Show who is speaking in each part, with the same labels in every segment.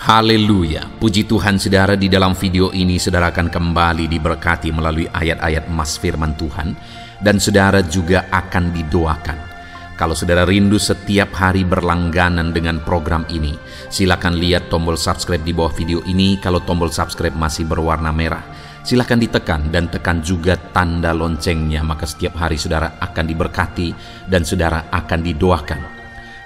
Speaker 1: Haleluya, puji Tuhan saudara. Di dalam video ini saudara akan kembali diberkati melalui ayat-ayat emas firman Tuhan, dan saudara juga akan didoakan. Kalau saudara rindu setiap hari berlangganan dengan program ini, silakan lihat tombol subscribe di bawah video ini. Kalau tombol subscribe masih berwarna merah, silakan ditekan dan tekan juga tanda loncengnya, maka setiap hari saudara akan diberkati dan saudara akan didoakan.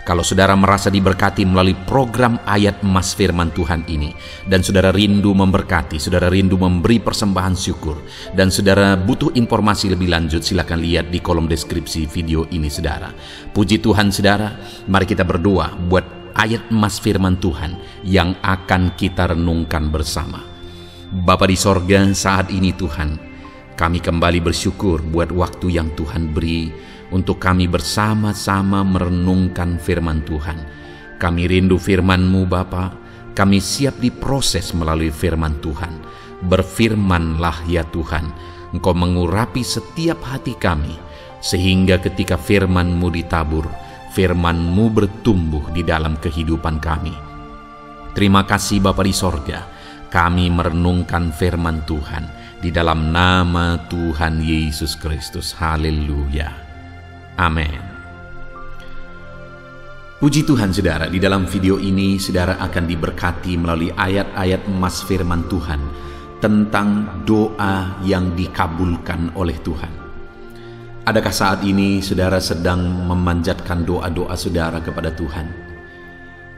Speaker 1: Kalau saudara merasa diberkati melalui program ayat emas firman Tuhan ini, dan saudara rindu memberkati, saudara rindu memberi persembahan syukur, dan saudara butuh informasi lebih lanjut, silakan lihat di kolom deskripsi video ini saudara. Puji Tuhan saudara, mari kita berdoa buat ayat emas firman Tuhan yang akan kita renungkan bersama. Bapa di sorga, saat ini Tuhan, kami kembali bersyukur buat waktu yang Tuhan beri untuk kami bersama-sama merenungkan firman Tuhan. Kami rindu firman-Mu Bapa, kami siap diproses melalui firman Tuhan. Berfirmanlah ya Tuhan, Engkau mengurapi setiap hati kami, sehingga ketika firman-Mu ditabur, firman-Mu bertumbuh di dalam kehidupan kami. Terima kasih Bapa di sorga, kami merenungkan firman Tuhan di dalam nama Tuhan Yesus Kristus. Haleluya. Amin. Puji Tuhan saudara, di dalam video ini saudara akan diberkati melalui ayat-ayat emas firman Tuhan tentang doa yang dikabulkan oleh Tuhan. Adakah saat ini saudara sedang memanjatkan doa-doa saudara kepada Tuhan?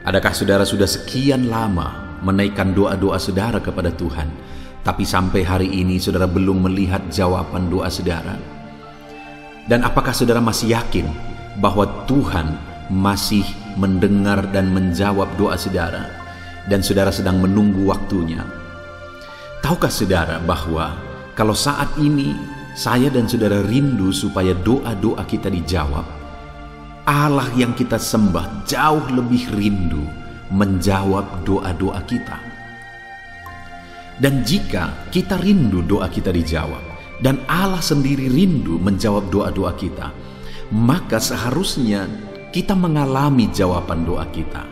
Speaker 1: Adakah saudara sudah sekian lama menaikkan doa-doa saudara kepada Tuhan, tapi sampai hari ini saudara belum melihat jawaban doa saudara? Dan apakah saudara masih yakin bahwa Tuhan masih mendengar dan menjawab doa saudara, dan saudara sedang menunggu waktunya? Tahukah saudara bahwa kalau saat ini saya dan saudara rindu supaya doa-doa kita dijawab, Allah yang kita sembah jauh lebih rindu menjawab doa-doa kita. Dan jika kita rindu doa kita dijawab, dan Allah sendiri rindu menjawab doa-doa kita, maka seharusnya kita mengalami jawaban doa kita.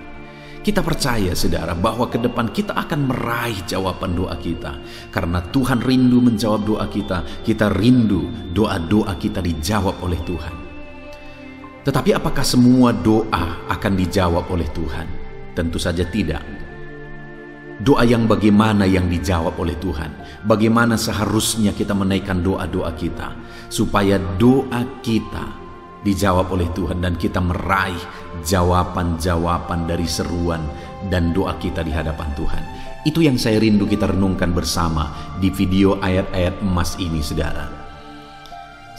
Speaker 1: Kita percaya saudara bahwa ke depan kita akan meraih jawaban doa kita, karena Tuhan rindu menjawab doa kita. Kita rindu doa-doa kita dijawab oleh Tuhan. Tetapi apakah semua doa akan dijawab oleh Tuhan? Tentu saja tidak. Doa yang bagaimana yang dijawab oleh Tuhan? Bagaimana seharusnya kita menaikkan doa-doa kita supaya doa kita dijawab oleh Tuhan dan kita meraih jawaban-jawaban dari seruan dan doa kita di hadapan Tuhan? Itu yang saya rindu kita renungkan bersama di video ayat-ayat emas ini saudara.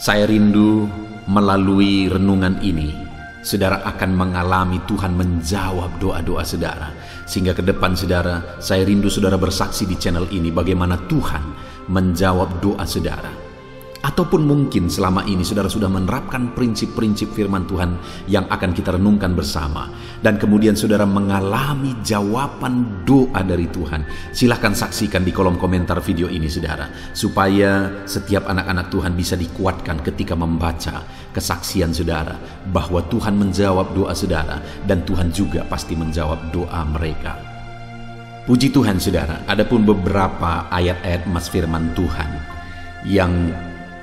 Speaker 1: Saya rindu melalui renungan ini saudara akan mengalami Tuhan menjawab doa-doa saudara, sehingga ke depan saudara, saya rindu saudara bersaksi di channel ini bagaimana Tuhan menjawab doa saudara. Ataupun mungkin selama ini saudara sudah menerapkan prinsip-prinsip firman Tuhan yang akan kita renungkan bersama, dan kemudian saudara mengalami jawaban doa dari Tuhan. Silahkan saksikan di kolom komentar video ini saudara, supaya setiap anak-anak Tuhan bisa dikuatkan ketika membaca kesaksian saudara bahwa Tuhan menjawab doa saudara, dan Tuhan juga pasti menjawab doa mereka. Puji Tuhan saudara, adapun beberapa ayat-ayat emas firman Tuhan yang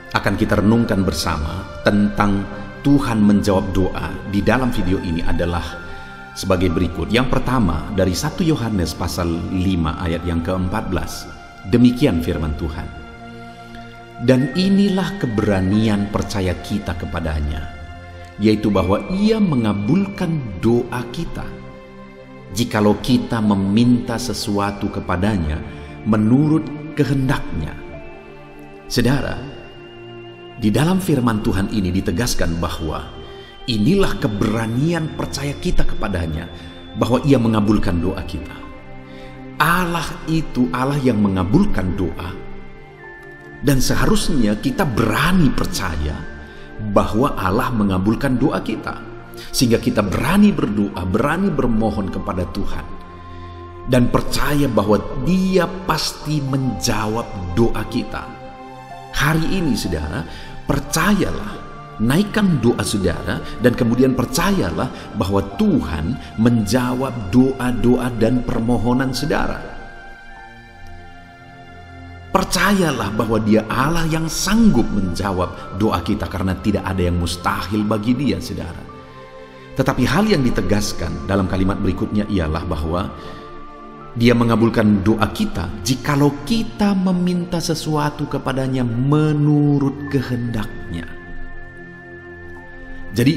Speaker 1: akan kita renungkan bersama tentang Tuhan menjawab doa di dalam video ini adalah sebagai berikut. Yang pertama dari 1 Yohanes pasal 5 ayat yang ke-14. Demikian firman Tuhan. Dan inilah keberanian percaya kita kepadanya, yaitu bahwa Ia mengabulkan doa kita, jikalau kita meminta sesuatu kepadanya menurut kehendaknya. Saudara, di dalam firman Tuhan ini ditegaskan bahwa inilah keberanian percaya kita kepadanya, bahwa Ia mengabulkan doa kita. Allah itu Allah yang mengabulkan doa, dan seharusnya kita berani percaya bahwa Allah mengabulkan doa kita, sehingga kita berani berdoa, berani bermohon kepada Tuhan, dan percaya bahwa Dia pasti menjawab doa kita. Hari ini saudara, percayalah naikkan doa saudara, dan kemudian percayalah bahwa Tuhan menjawab doa-doa dan permohonan saudara. Percayalah bahwa Dia Allah yang sanggup menjawab doa kita, karena tidak ada yang mustahil bagi Dia, saudara. Tetapi hal yang ditegaskan dalam kalimat berikutnya ialah bahwa Dia mengabulkan doa kita jikalau kita meminta sesuatu kepadanya menurut kehendak-Nya. Jadi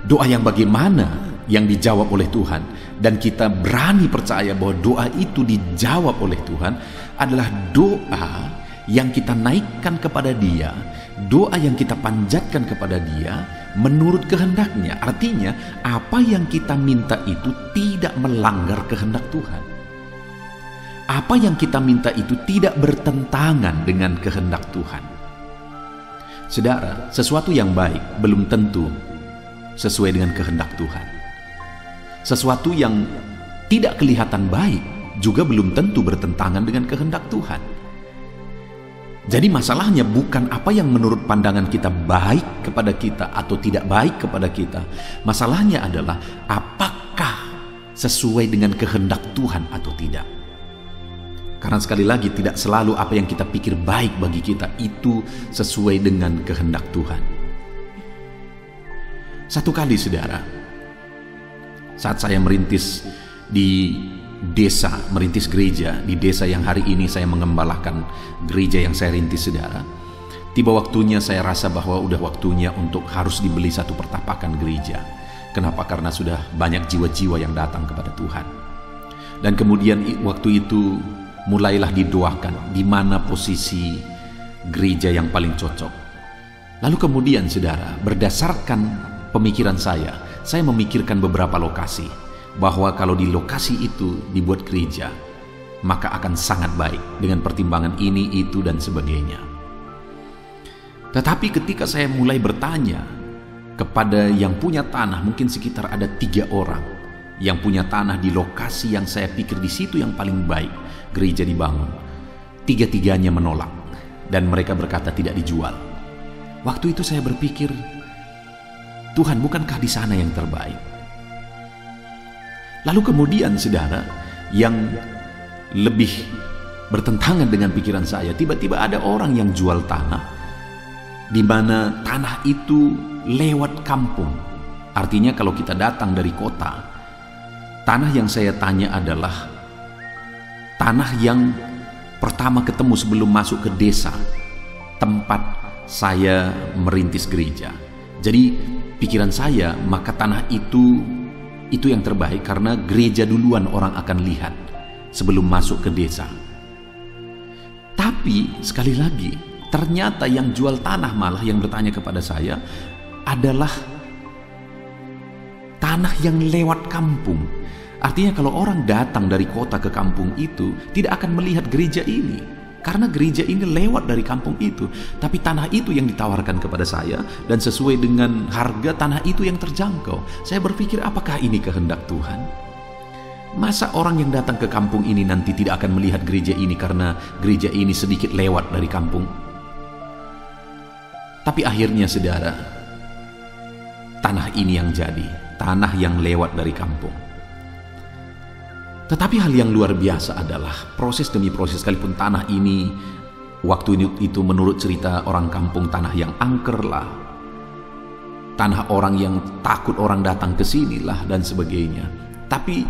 Speaker 1: doa yang bagaimana yang dijawab oleh Tuhan, dan kita berani percaya bahwa doa itu dijawab oleh Tuhan, adalah doa yang kita naikkan kepada Dia, doa yang kita panjatkan kepada Dia menurut kehendak-Nya. Artinya apa yang kita minta itu tidak melanggar kehendak Tuhan. Apa yang kita minta itu tidak bertentangan dengan kehendak Tuhan. Saudara, sesuatu yang baik belum tentu sesuai dengan kehendak Tuhan. Sesuatu yang tidak kelihatan baik juga belum tentu bertentangan dengan kehendak Tuhan. Jadi masalahnya bukan apa yang menurut pandangan kita baik kepada kita atau tidak baik kepada kita. Masalahnya adalah apakah sesuai dengan kehendak Tuhan atau tidak. Karena sekali lagi, tidak selalu apa yang kita pikir baik bagi kita itu sesuai dengan kehendak Tuhan. Satu kali, saudara, saat saya merintis di desa, merintis gereja di desa yang hari ini saya mengembalakan gereja yang saya rintis, saudara, tiba waktunya saya rasa bahwa udah waktunya untuk harus dibeli satu pertapakan gereja. Kenapa? Karena sudah banyak jiwa-jiwa yang datang kepada Tuhan. Dan kemudian waktu itu mulailah didoakan di mana posisi gereja yang paling cocok. Lalu kemudian, saudara, berdasarkan pemikiran saya memikirkan beberapa lokasi, bahwa kalau di lokasi itu dibuat gereja, maka akan sangat baik dengan pertimbangan ini, itu, dan sebagainya. Tetapi ketika saya mulai bertanya kepada yang punya tanah, mungkin sekitar ada 3 orang yang punya tanah di lokasi yang saya pikir di situ yang paling baik gereja dibangun. 3-tiganya menolak dan mereka berkata tidak dijual. Waktu itu saya berpikir, Tuhan, bukankah di sana yang terbaik? Lalu kemudian, saudara, yang lebih bertentangan dengan pikiran saya, tiba-tiba ada orang yang jual tanah, di mana tanah itu lewat kampung. Artinya kalau kita datang dari kota, tanah yang saya tanya adalah tanah yang pertama ketemu sebelum masuk ke desa tempat saya merintis gereja. Jadi pikiran saya, maka tanah itu yang terbaik karena gereja duluan orang akan lihat sebelum masuk ke desa. Tapi sekali lagi, ternyata yang jual tanah malah yang bertanya kepada saya adalah tanah yang lewat kampung. Artinya kalau orang datang dari kota ke kampung itu tidak akan melihat gereja ini, karena gereja ini lewat dari kampung itu. Tapi tanah itu yang ditawarkan kepada saya, dan sesuai dengan harga tanah itu yang terjangkau. Saya berpikir, apakah ini kehendak Tuhan? Masa orang yang datang ke kampung ini nanti tidak akan melihat gereja ini karena gereja ini sedikit lewat dari kampung? Tapi akhirnya, saudara, tanah ini yang jadi, tanah yang lewat dari kampung. Tetapi hal yang luar biasa adalah proses demi proses, sekalipun tanah ini waktu itu menurut cerita orang kampung tanah yang angker lah, tanah orang yang takut orang datang ke sini lah, dan sebagainya. Tapi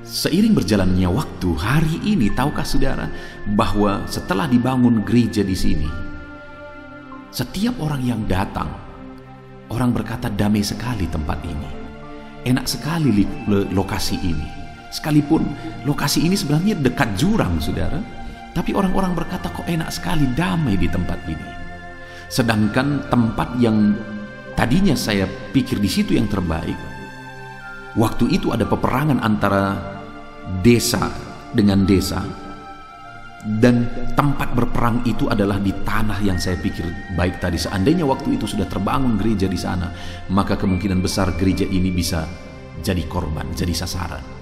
Speaker 1: seiring berjalannya waktu, hari ini tahukah saudara bahwa setelah dibangun gereja di sini, setiap orang yang datang, orang berkata damai sekali tempat ini, enak sekali lokasi ini. Sekalipun lokasi ini sebenarnya dekat jurang, saudara, tapi orang-orang berkata kok enak sekali, damai di tempat ini. Sedangkan tempat yang tadinya saya pikir di situ yang terbaik, waktu itu ada peperangan antara desa dengan desa, dan tempat berperang itu adalah di tanah yang saya pikir baik tadi. Seandainya waktu itu sudah terbangun gereja di sana, maka kemungkinan besar gereja ini bisa jadi korban, jadi sasaran.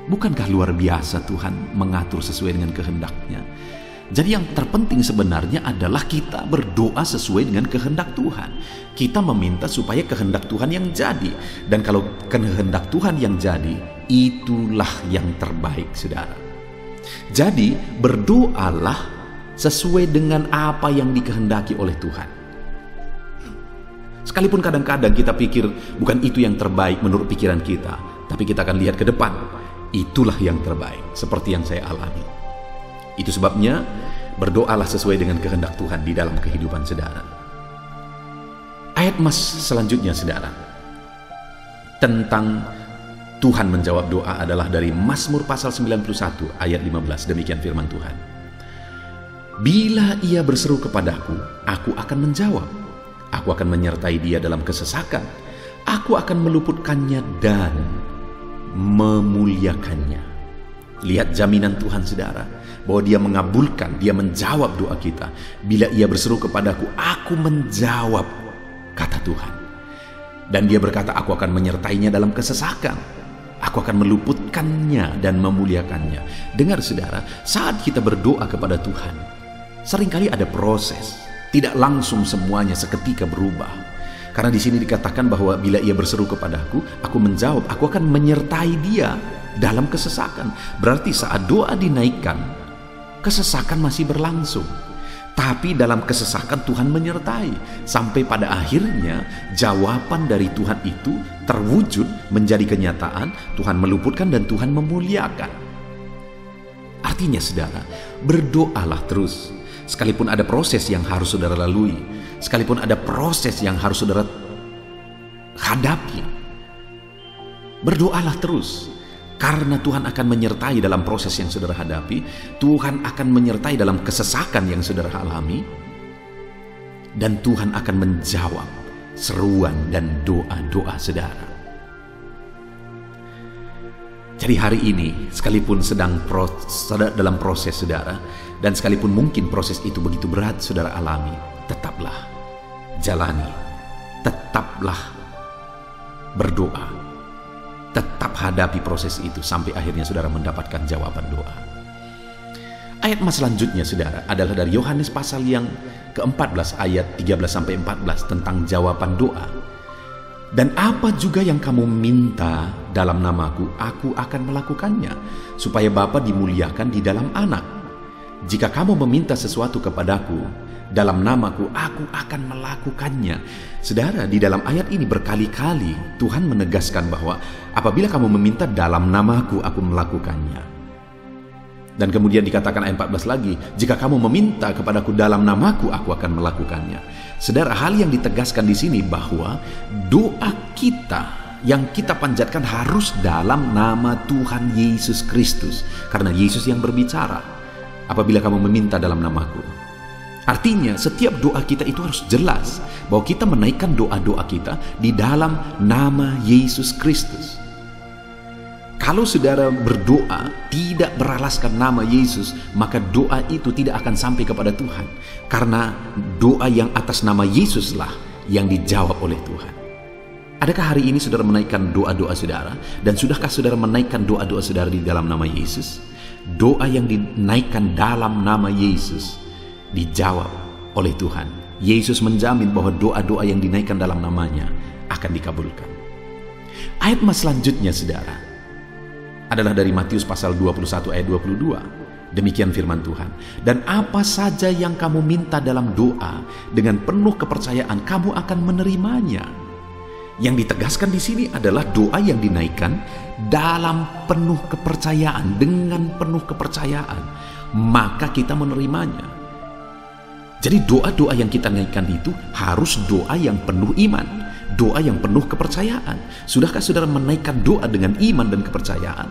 Speaker 1: Bukankah luar biasa Tuhan mengatur sesuai dengan kehendak-Nya? Jadi yang terpenting sebenarnya adalah kita berdoa sesuai dengan kehendak Tuhan. Kita meminta supaya kehendak Tuhan yang jadi. Dan kalau kehendak Tuhan yang jadi, itulah yang terbaik, saudara. Jadi berdoalah sesuai dengan apa yang dikehendaki oleh Tuhan. Sekalipun kadang-kadang kita pikir bukan itu yang terbaik menurut pikiran kita, tapi kita akan lihat ke depan, itulah yang terbaik, seperti yang saya alami. Itu sebabnya berdoalah sesuai dengan kehendak Tuhan di dalam kehidupan saudara. Ayat mas selanjutnya, saudara, tentang Tuhan menjawab doa adalah dari Mazmur pasal 91 ayat 15. Demikian firman Tuhan. Bila ia berseru kepadaku, aku akan menjawab. Aku akan menyertai dia dalam kesesakan. Aku akan meluputkannya dan memuliakannya. Lihat jaminan Tuhan, saudara, bahwa dia mengabulkan, dia menjawab doa kita. Bila ia berseru kepadaku, aku menjawab, kata Tuhan. Dan dia berkata, aku akan menyertainya dalam kesesakan. Aku akan meluputkannya dan memuliakannya. Dengar, saudara, saat kita berdoa kepada Tuhan, seringkali ada proses. Tidak langsung semuanya seketika berubah. Karena di sini dikatakan bahwa bila ia berseru kepadaku, aku menjawab, aku akan menyertai dia dalam kesesakan. Berarti saat doa dinaikkan, kesesakan masih berlangsung. Tapi dalam kesesakan Tuhan menyertai. Sampai pada akhirnya jawaban dari Tuhan itu terwujud menjadi kenyataan. Tuhan meluputkan dan Tuhan memuliakan. Artinya, saudara, berdoalah terus. Sekalipun ada proses yang harus saudara lalui, sekalipun ada proses yang harus saudara hadapi, berdoalah terus. Karena Tuhan akan menyertai dalam proses yang saudara hadapi, Tuhan akan menyertai dalam kesesakan yang saudara alami, dan Tuhan akan menjawab seruan dan doa-doa saudara. Jadi hari ini, sekalipun sedang dalam proses saudara, dan sekalipun mungkin proses itu begitu berat saudara alami, tetaplah jalani, tetaplah berdoa, tetap hadapi proses itu sampai akhirnya saudara mendapatkan jawaban doa. Ayat mas selanjutnya, saudara, adalah dari Yohanes pasal yang ke-14 ayat 13-14 tentang jawaban doa. Dan apa juga yang kamu minta dalam namaku, aku akan melakukannya, supaya Bapa dimuliakan di dalam Anak. Jika kamu meminta sesuatu kepadaku dalam namaku, aku akan melakukannya. Saudara, di dalam ayat ini berkali-kali Tuhan menegaskan bahwa apabila kamu meminta dalam namaku, aku melakukannya. Dan kemudian dikatakan ayat 14 lagi, jika kamu meminta kepadaku dalam namaku, aku akan melakukannya. Saudara, hal yang ditegaskan di sini bahwa doa kita yang kita panjatkan harus dalam nama Tuhan Yesus Kristus, karena Yesus yang berbicara. Apabila kamu meminta dalam namaku, artinya setiap doa kita itu harus jelas bahwa kita menaikkan doa-doa kita di dalam nama Yesus Kristus. Kalau saudara berdoa tidak beralaskan nama Yesus, maka doa itu tidak akan sampai kepada Tuhan. Karena doa yang atas nama Yesuslah yang dijawab oleh Tuhan. Adakah hari ini saudara menaikkan doa-doa saudara? Dan sudahkah saudara menaikkan doa-doa saudara di dalam nama Yesus? Doa yang dinaikkan dalam nama Yesus dijawab oleh Tuhan. Yesus menjamin bahwa doa-doa yang dinaikkan dalam namanya akan dikabulkan. Ayat mas selanjutnya, saudara, adalah dari Matius pasal 21 ayat 22. Demikian firman Tuhan. Dan apa saja yang kamu minta dalam doa, dengan penuh kepercayaan kamu akan menerimanya. Yang ditegaskan di sini adalah doa yang dinaikkan dalam penuh kepercayaan, dengan penuh kepercayaan, maka kita menerimanya. Jadi doa-doa yang kita naikkan itu harus doa yang penuh iman, doa yang penuh kepercayaan. Sudahkah saudara menaikkan doa dengan iman dan kepercayaan?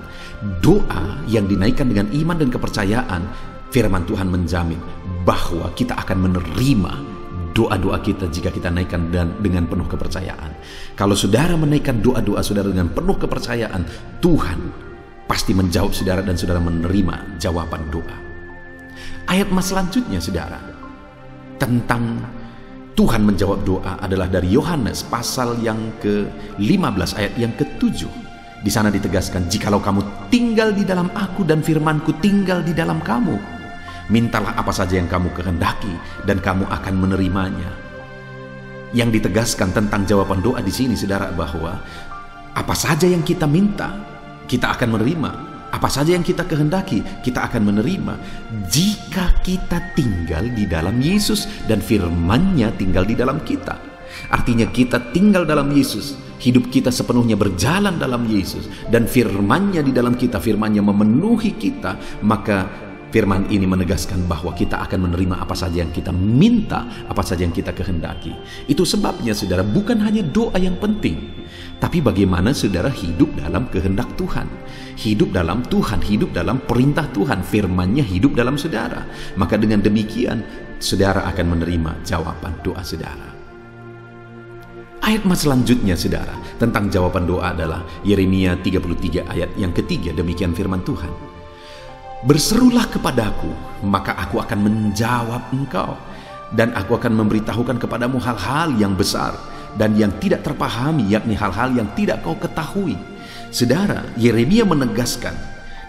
Speaker 1: Doa yang dinaikkan dengan iman dan kepercayaan, firman Tuhan menjamin bahwa kita akan menerima doa-doa kita jika kita naikkan dengan penuh kepercayaan. Kalau saudara menaikkan doa-doa saudara dengan penuh kepercayaan, Tuhan pasti menjawab saudara dan saudara menerima jawaban doa. Ayat mas selanjutnya, saudara, tentang Tuhan menjawab doa adalah dari Yohanes pasal yang ke-15 ayat yang ke-7. Di sana ditegaskan, jikalau kamu tinggal di dalam aku dan firmanku tinggal di dalam kamu, Mintalah apa saja yang kamu kehendaki dan kamu akan menerimanya. Yang ditegaskan tentang jawaban doa di sini, saudara, bahwa apa saja yang kita minta, kita akan menerima. Apa saja yang kita kehendaki, kita akan menerima jika kita tinggal di dalam Yesus dan firman-Nya tinggal di dalam kita. Artinya kita tinggal dalam Yesus, hidup kita sepenuhnya berjalan dalam Yesus, dan firman-Nya di dalam kita, firman-Nya memenuhi kita, maka firman ini menegaskan bahwa kita akan menerima apa saja yang kita minta, apa saja yang kita kehendaki. Itu sebabnya, saudara, bukan hanya doa yang penting, tapi bagaimana saudara hidup dalam kehendak Tuhan, hidup dalam Tuhan, hidup dalam perintah Tuhan, firman-Nya hidup dalam saudara. Maka dengan demikian, saudara akan menerima jawaban doa saudara. Ayat selanjutnya, saudara, tentang jawaban doa adalah Yeremia 33 ayat yang ketiga. Demikian firman Tuhan. Berserulah kepadaku, maka aku akan menjawab engkau, dan aku akan memberitahukan kepadamu hal-hal yang besar dan yang tidak terpahami, yakni hal-hal yang tidak kau ketahui. Saudara, Yeremia menegaskan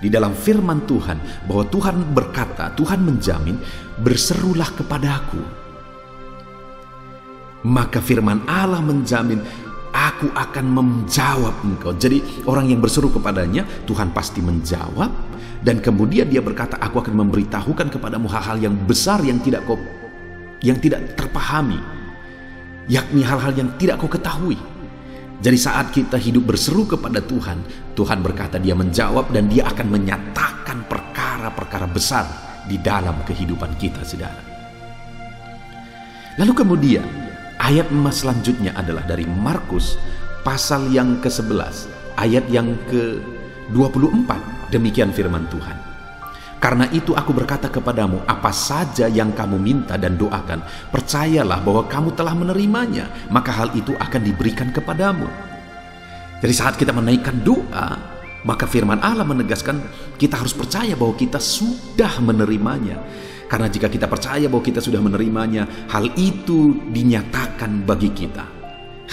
Speaker 1: di dalam firman Tuhan bahwa Tuhan berkata, Tuhan menjamin, berserulah kepadaku. Maka firman Allah menjamin, aku akan menjawab engkau. Jadi orang yang berseru kepadanya, Tuhan pasti menjawab. Dan kemudian dia berkata, aku akan memberitahukan kepadamu hal-hal yang besar yang tidak terpahami, yakni hal-hal yang tidak kau ketahui. Jadi saat kita hidup berseru kepada Tuhan, Tuhan berkata dia menjawab dan dia akan menyatakan perkara-perkara besar di dalam kehidupan kita, saudara. Lalu kemudian ayat selanjutnya adalah dari Markus pasal yang ke-11 ayat yang ke-24. Demikian firman Tuhan. Karena itu aku berkata kepadamu, apa saja yang kamu minta dan doakan, percayalah bahwa kamu telah menerimanya, maka hal itu akan diberikan kepadamu. Jadi saat kita menaikkan doa, maka firman Allah menegaskan kita harus percaya bahwa kita sudah menerimanya. Karena jika kita percaya bahwa kita sudah menerimanya, hal itu dinyatakan bagi kita.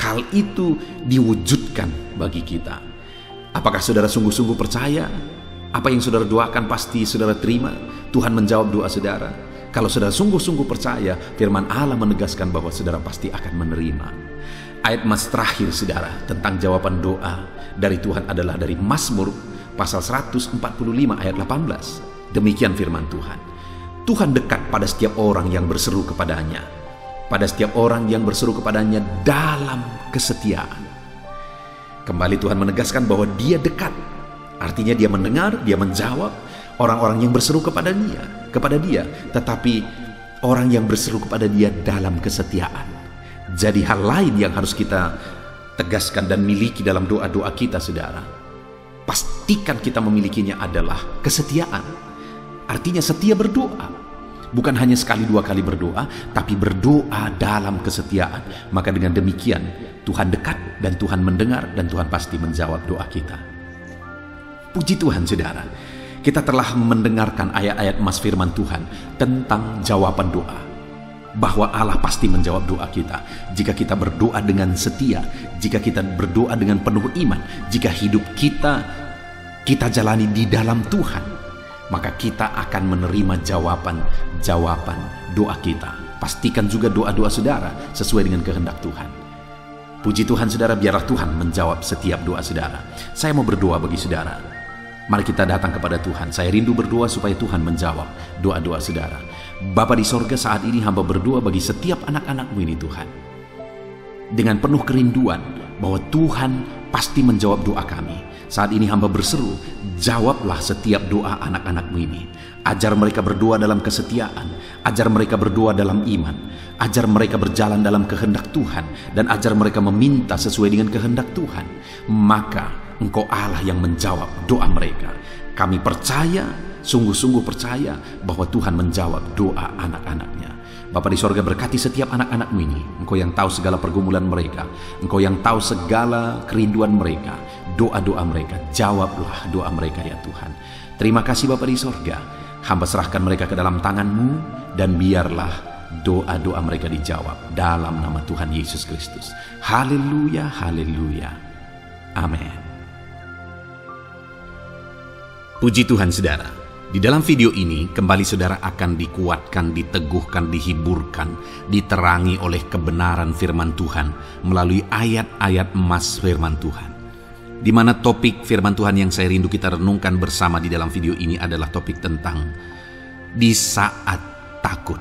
Speaker 1: Hal itu diwujudkan bagi kita. Apakah saudara sungguh-sungguh percaya? Apa yang saudara doakan pasti saudara terima? Tuhan menjawab doa saudara. Kalau saudara sungguh-sungguh percaya, firman Allah menegaskan bahwa saudara pasti akan menerima. Ayat terakhir, saudara, tentang jawaban doa dari Tuhan adalah dari Mazmur pasal 145 ayat 18. Demikian firman Tuhan. Tuhan dekat pada setiap orang yang berseru kepadanya, pada setiap orang yang berseru kepadanya dalam kesetiaan. Kembali Tuhan menegaskan bahwa dia dekat. Artinya dia mendengar, dia menjawab orang-orang yang berseru kepada dia, tetapi orang yang berseru kepada dia dalam kesetiaan. Jadi hal lain yang harus kita tegaskan dan miliki dalam doa-doa kita, saudara. Pastikan kita memilikinya adalah kesetiaan. Artinya setia berdoa. Bukan hanya sekali dua kali berdoa, tapi berdoa dalam kesetiaan. Maka dengan demikian Tuhan dekat dan Tuhan mendengar dan Tuhan pasti menjawab doa kita. Puji Tuhan, saudara, kita telah mendengarkan ayat-ayat firman Tuhan tentang jawaban doa, bahwa Allah pasti menjawab doa kita jika kita berdoa dengan setia, jika kita berdoa dengan penuh iman, jika hidup kita jalani di dalam Tuhan, maka kita akan menerima jawaban doa kita. Pastikan juga doa-doa saudara sesuai dengan kehendak Tuhan. Puji Tuhan, saudara, biarlah Tuhan menjawab setiap doa saudara. Saya mau berdoa bagi saudara. Mari kita datang kepada Tuhan. Saya rindu berdoa supaya Tuhan menjawab doa-doa saudara. Bapa di sorga, saat ini hamba berdoa bagi setiap anak-anak-Mu ini, Tuhan, dengan penuh kerinduan bahwa Tuhan pasti menjawab doa kami. Saat ini hamba berseru, jawablah setiap doa anak-anak-Mu ini. Ajar mereka berdoa dalam kesetiaan, ajar mereka berdoa dalam iman, ajar mereka berjalan dalam kehendak Tuhan, dan ajar mereka meminta sesuai dengan kehendak Tuhan. Maka Engkau Allah yang menjawab doa mereka. Kami percaya, sungguh-sungguh percaya bahwa Tuhan menjawab doa anak-anak-Nya. Bapa di sorga, berkati setiap anak-anak-Mu ini. Engkau yang tahu segala pergumulan mereka, Engkau yang tahu segala kerinduan mereka, doa-doa mereka. Jawablah doa mereka, ya Tuhan. Terima kasih Bapa di sorga. Hamba serahkan mereka ke dalam tangan-Mu, dan biarlah doa-doa mereka dijawab dalam nama Tuhan Yesus Kristus. Haleluya, haleluya. Amin. Puji Tuhan, saudara. Di dalam video ini, kembali saudara akan dikuatkan, diteguhkan, dihiburkan, diterangi oleh kebenaran firman Tuhan melalui ayat-ayat emas firman Tuhan. Di mana topik firman Tuhan yang saya rindu kita renungkan bersama di dalam video ini adalah topik tentang di saat takut.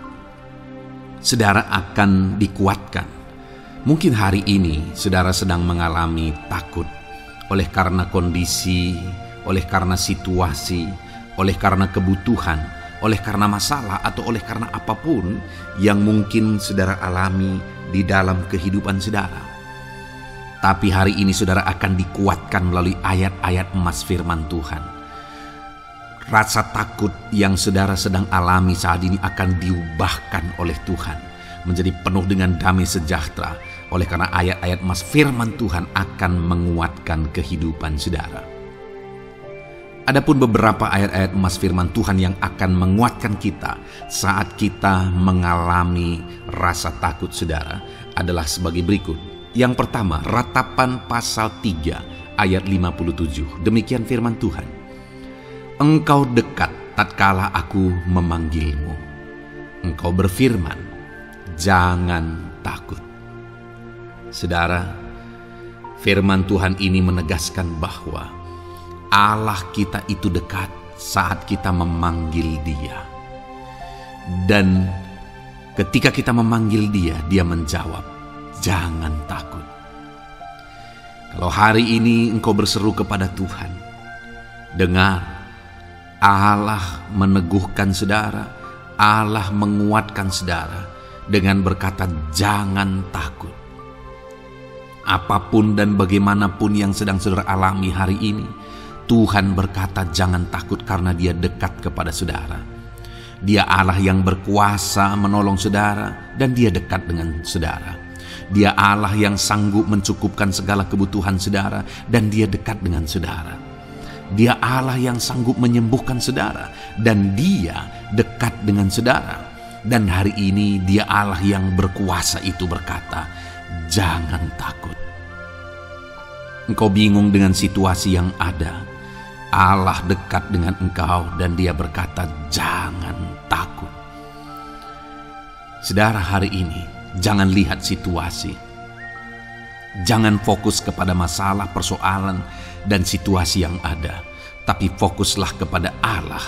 Speaker 1: Saudara akan dikuatkan. Mungkin hari ini saudara sedang mengalami takut oleh karena kondisi, oleh karena situasi, oleh karena kebutuhan, oleh karena masalah, atau oleh karena apapun yang mungkin saudara alami di dalam kehidupan saudara. Tapi hari ini saudara akan dikuatkan melalui ayat-ayat emas firman Tuhan. Rasa takut yang saudara sedang alami saat ini akan diubahkan oleh Tuhan menjadi penuh dengan damai sejahtera, oleh karena ayat-ayat emas firman Tuhan akan menguatkan kehidupan saudara. Adapun beberapa ayat-ayat emas firman Tuhan yang akan menguatkan kita saat kita mengalami rasa takut saudara adalah sebagai berikut. Yang pertama, Ratapan pasal 3 ayat 57. Demikian firman Tuhan. Engkau dekat tatkala aku memanggilmu. Engkau berfirman, jangan takut. Saudara, firman Tuhan ini menegaskan bahwa Allah kita itu dekat saat kita memanggil Dia. Dan ketika kita memanggil Dia, Dia menjawab, jangan takut. Kalau hari ini engkau berseru kepada Tuhan, dengar, Allah meneguhkan saudara, Allah menguatkan saudara dengan berkata, jangan takut. Apapun dan bagaimanapun yang sedang saudara alami hari ini, Tuhan berkata jangan takut karena Dia dekat kepada saudara. Dia Allah yang berkuasa menolong saudara dan Dia dekat dengan saudara. Dia Allah yang sanggup mencukupkan segala kebutuhan saudara dan Dia dekat dengan saudara. Dia Allah yang sanggup menyembuhkan saudara dan Dia dekat dengan saudara. Dan hari ini Dia Allah yang berkuasa itu berkata, jangan takut. Engkau bingung dengan situasi yang ada. Allah dekat dengan engkau dan Dia berkata, jangan takut. Saudara, hari ini jangan lihat situasi. Jangan fokus kepada masalah, persoalan, dan situasi yang ada. Tapi fokuslah kepada Allah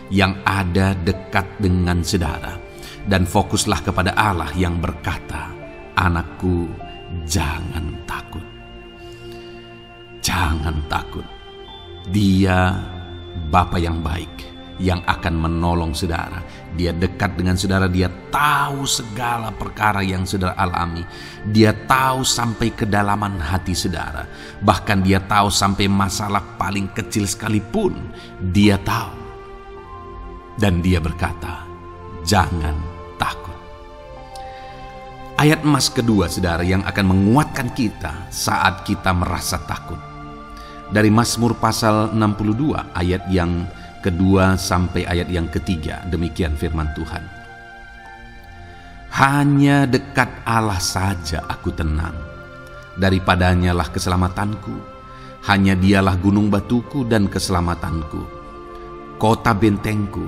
Speaker 1: yang ada dekat dengan saudara. Dan fokuslah kepada Allah yang berkata, anakku, jangan takut. Jangan takut. Dia Bapa yang baik yang akan menolong saudara. Dia dekat dengan saudara. Dia tahu segala perkara yang saudara alami. Dia tahu sampai kedalaman hati saudara. Bahkan Dia tahu sampai masalah paling kecil sekalipun. Dia tahu. Dan Dia berkata, jangan takut. Ayat emas kedua saudara yang akan menguatkan kita saat kita merasa takut. Dari Mazmur pasal 62 ayat yang kedua sampai ayat yang ketiga. Demikian firman Tuhan. Hanya dekat Allah saja aku tenang. Daripadanya lah keselamatanku. Hanya Dialah gunung batuku dan keselamatanku. Kota bentengku,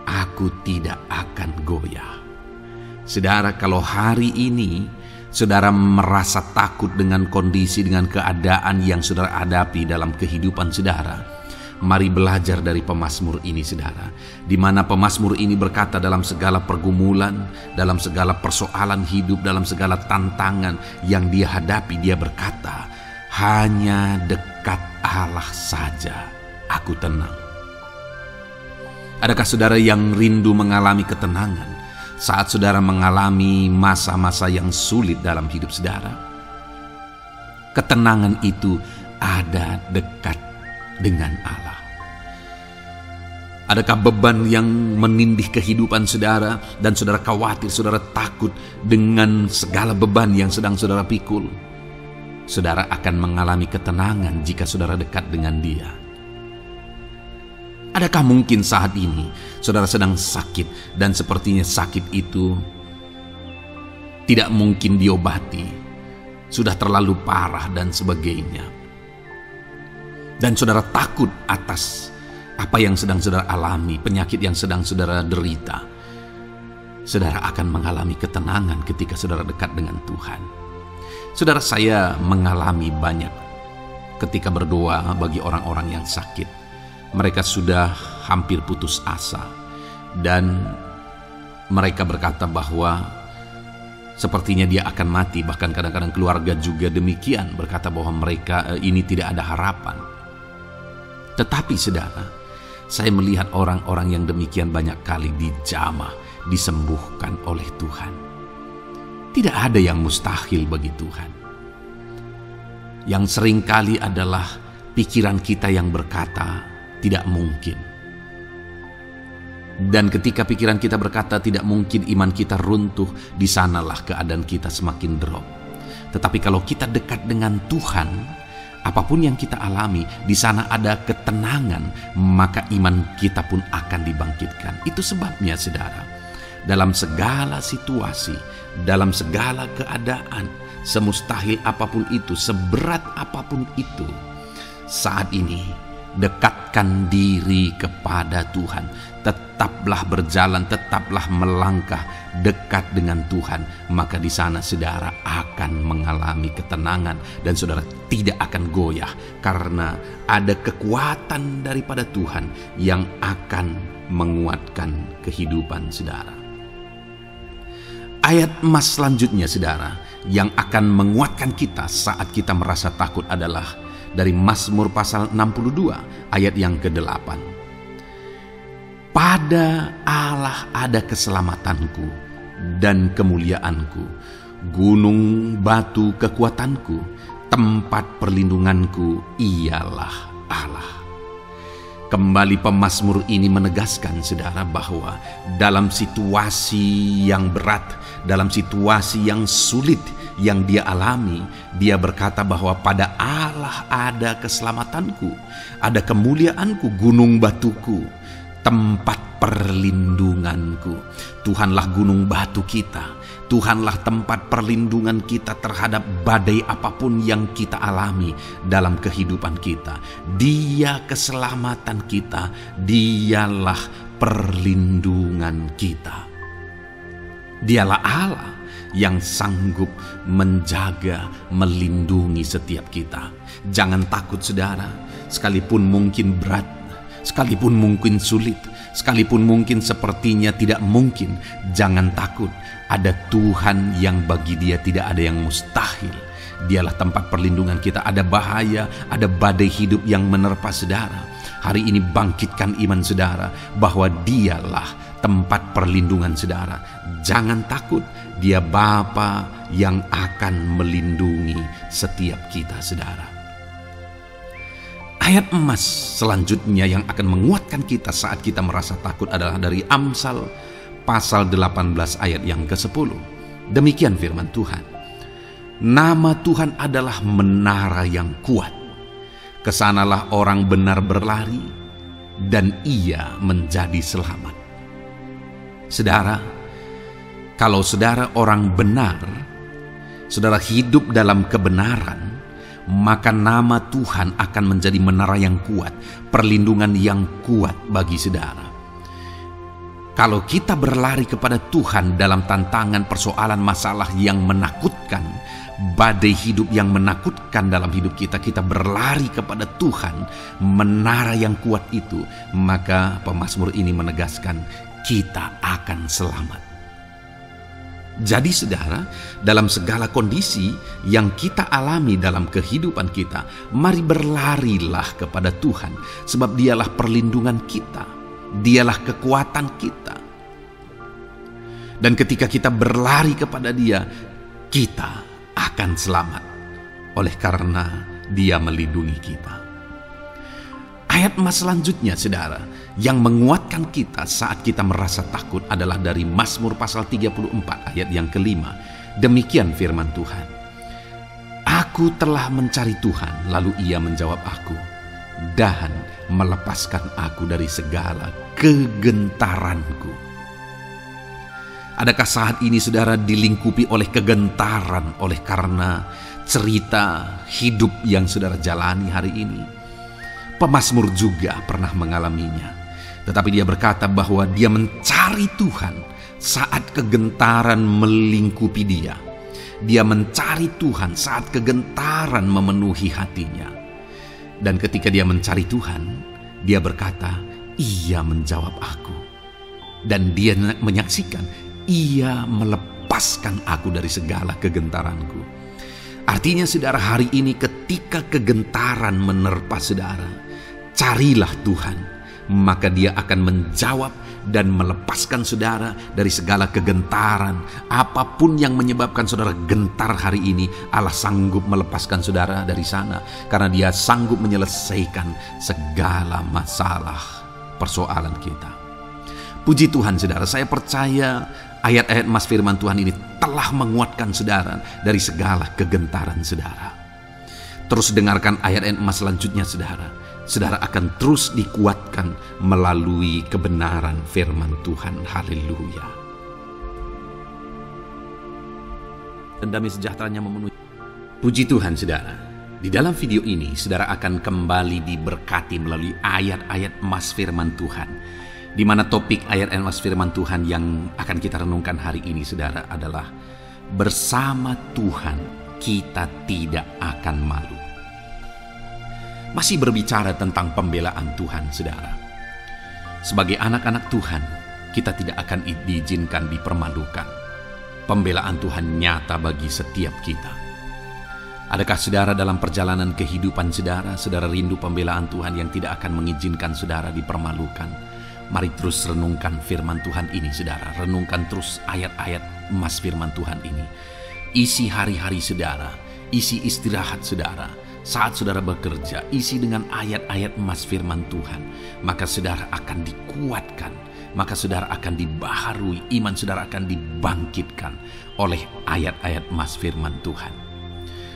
Speaker 1: aku tidak akan goyah. Saudara, kalau hari ini saudara merasa takut dengan kondisi, dengan keadaan yang saudara hadapi dalam kehidupan saudara, mari belajar dari pemazmur ini saudara. Di mana pemazmur ini berkata dalam segala pergumulan, dalam segala persoalan hidup, dalam segala tantangan yang dia hadapi, dia berkata, hanya dekat Allah saja aku tenang. Adakah saudara yang rindu mengalami ketenangan saat saudara mengalami masa-masa yang sulit dalam hidup saudara? Ketenangan itu ada dekat dengan Allah. Adakah beban yang menindih kehidupan saudara dan saudara khawatir, saudara takut dengan segala beban yang sedang saudara pikul? Saudara akan mengalami ketenangan jika saudara dekat dengan Dia. Adakah mungkin saat ini saudara sedang sakit dan sepertinya sakit itu tidak mungkin diobati, sudah terlalu parah dan sebagainya, dan saudara takut atas apa yang sedang saudara alami, penyakit yang sedang saudara derita, saudara akan mengalami ketenangan ketika saudara dekat dengan Tuhan. Saudara, saya mengalami banyak ketika berdoa bagi orang-orang yang sakit. Mereka sudah hampir putus asa, dan mereka berkata bahwa sepertinya dia akan mati. Bahkan kadang-kadang keluarga juga demikian, berkata bahwa mereka ini tidak ada harapan. Tetapi saudara, saya melihat orang-orang yang demikian banyak kali dijamah, disembuhkan oleh Tuhan. Tidak ada yang mustahil bagi Tuhan. Yang seringkali adalah pikiran kita yang berkata tidak mungkin. Dan ketika pikiran kita berkata tidak mungkin, iman kita runtuh, di sanalah keadaan kita semakin drop. Tetapi kalau kita dekat dengan Tuhan, apapun yang kita alami, di sana ada ketenangan, maka iman kita pun akan dibangkitkan. Itu sebabnya saudara, dalam segala situasi, dalam segala keadaan, semustahil apapun itu, seberat apapun itu, saat ini dekatkan diri kepada Tuhan. Tetaplah berjalan, tetaplah melangkah dekat dengan Tuhan. Maka di sana saudara akan mengalami ketenangan, dan saudara tidak akan goyah, karena ada kekuatan daripada Tuhan yang akan menguatkan kehidupan saudara. Ayat emas selanjutnya saudara, yang akan menguatkan kita saat kita merasa takut adalah dari Mazmur pasal 62 ayat yang ke-8. Pada Allah ada keselamatanku dan kemuliaanku, gunung batu kekuatanku, tempat perlindunganku ialah Allah. Kembali pemazmur ini menegaskan saudara bahwa dalam situasi yang berat, dalam situasi yang sulit yang dia alami, dia berkata bahwa pada Allah ada keselamatanku, ada kemuliaanku, gunung batuku, tempat perlindunganku. Tuhanlah gunung batu kita, Tuhanlah tempat perlindungan kita terhadap badai apapun yang kita alami dalam kehidupan kita. Dia keselamatan kita, dialah perlindungan kita. Dialah Allah yang sanggup menjaga, melindungi setiap kita. Jangan takut saudara, sekalipun mungkin berat, sekalipun mungkin sulit, sekalipun mungkin sepertinya tidak mungkin, jangan takut. Ada Tuhan yang bagi dia tidak ada yang mustahil. Dialah tempat perlindungan kita. Ada bahaya, ada badai hidup yang menerpa saudara. Hari ini bangkitkan iman saudara bahwa dialah tempat perlindungan saudara. Jangan takut, dia Bapa yang akan melindungi setiap kita saudara. Ayat emas selanjutnya yang akan menguatkan kita saat kita merasa takut adalah dari Amsal pasal 18 ayat yang ke-10. Demikian firman Tuhan. Nama Tuhan adalah menara yang kuat. Kesanalah orang benar berlari, dan ia menjadi selamat. Saudara, kalau saudara orang benar, saudara hidup dalam kebenaran, maka nama Tuhan akan menjadi menara yang kuat, perlindungan yang kuat bagi saudara. Kalau kita berlari kepada Tuhan dalam tantangan, persoalan, masalah yang menakutkan, badai hidup yang menakutkan dalam hidup kita, kita berlari kepada Tuhan, menara yang kuat itu, maka pemazmur ini menegaskan kita akan selamat. Jadi saudara, dalam segala kondisi yang kita alami dalam kehidupan kita, mari berlarilah kepada Tuhan, sebab dialah perlindungan kita, dialah kekuatan kita. Dan ketika kita berlari kepada dia, kita akan selamat, oleh karena dia melindungi kita. Ayat emas selanjutnya saudara, yang menguatkan kita saat kita merasa takut adalah dari Mazmur pasal 34 ayat yang ke-5. Demikian firman Tuhan. Aku telah mencari Tuhan, lalu ia menjawab aku, dan melepaskan aku dari segala kegentaranku. Adakah saat ini saudara dilingkupi oleh kegentaran oleh karena cerita hidup yang saudara jalani hari ini? Pemazmur juga pernah mengalaminya. Tetapi dia berkata bahwa dia mencari Tuhan saat kegentaran melingkupi dia. Dia mencari Tuhan saat kegentaran memenuhi hatinya. Dan ketika dia mencari Tuhan, dia berkata, Ia menjawab aku. Dan dia menyaksikan, Ia melepaskan aku dari segala kegentaranku. Artinya saudara, hari ini ketika kegentaran menerpa saudara, carilah Tuhan, maka Dia akan menjawab dan melepaskan saudara dari segala kegentaran. Apapun yang menyebabkan saudara gentar hari ini, Allah sanggup melepaskan saudara dari sana, karena Dia sanggup menyelesaikan segala masalah persoalan kita. Puji Tuhan saudara, saya percaya ayat-ayat emas firman Tuhan ini telah menguatkan saudara dari segala kegentaran saudara. Terus dengarkan ayat-ayat emas selanjutnya saudara. Saudara akan terus dikuatkan melalui kebenaran firman Tuhan. Haleluya. Dan damai sejahteranya memenuhi. Puji Tuhan saudara. Di dalam video ini saudara akan kembali diberkati melalui ayat-ayat emas firman Tuhan. Di mana topik ayat emas firman Tuhan yang akan kita renungkan hari ini saudara adalah bersama Tuhan kita tidak akan malu. Masih berbicara tentang pembelaan Tuhan saudara. Sebagai anak-anak Tuhan, kita tidak akan diizinkan dipermalukan. Pembelaan Tuhan nyata bagi setiap kita. Adakah saudara dalam perjalanan kehidupan saudara rindu pembelaan Tuhan yang tidak akan mengizinkan saudara dipermalukan? Mari terus renungkan firman Tuhan ini saudara. Renungkan terus ayat-ayat emas firman Tuhan ini. Isi hari-hari saudara, isi istirahat saudara. Saat saudara bekerja, isi dengan ayat-ayat emas firman Tuhan. Maka saudara akan dikuatkan. Maka saudara akan dibaharui. Iman saudara akan dibangkitkan oleh ayat-ayat emas firman Tuhan.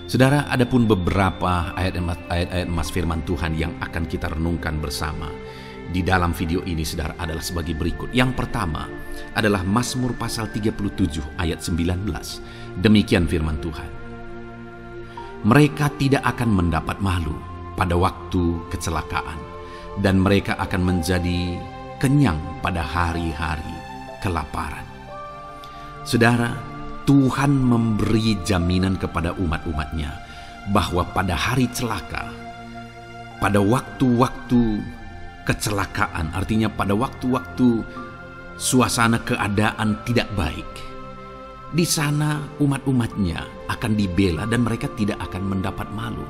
Speaker 1: Saudara, ada pun beberapa ayat-ayat emas firman Tuhan yang akan kita renungkan bersama di dalam video ini saudara adalah sebagai berikut. Yang pertama adalah Mazmur pasal 37 ayat 19. Demikian firman Tuhan. Mereka tidak akan mendapat malu pada waktu kecelakaan, dan mereka akan menjadi kenyang pada hari-hari kelaparan. Saudara, Tuhan memberi jaminan kepada umat-umatnya bahwa pada hari celaka, pada waktu-waktu kecelakaan, artinya pada waktu-waktu suasana keadaan tidak baik, di sana umat-umatnya akan dibela dan mereka tidak akan mendapat malu.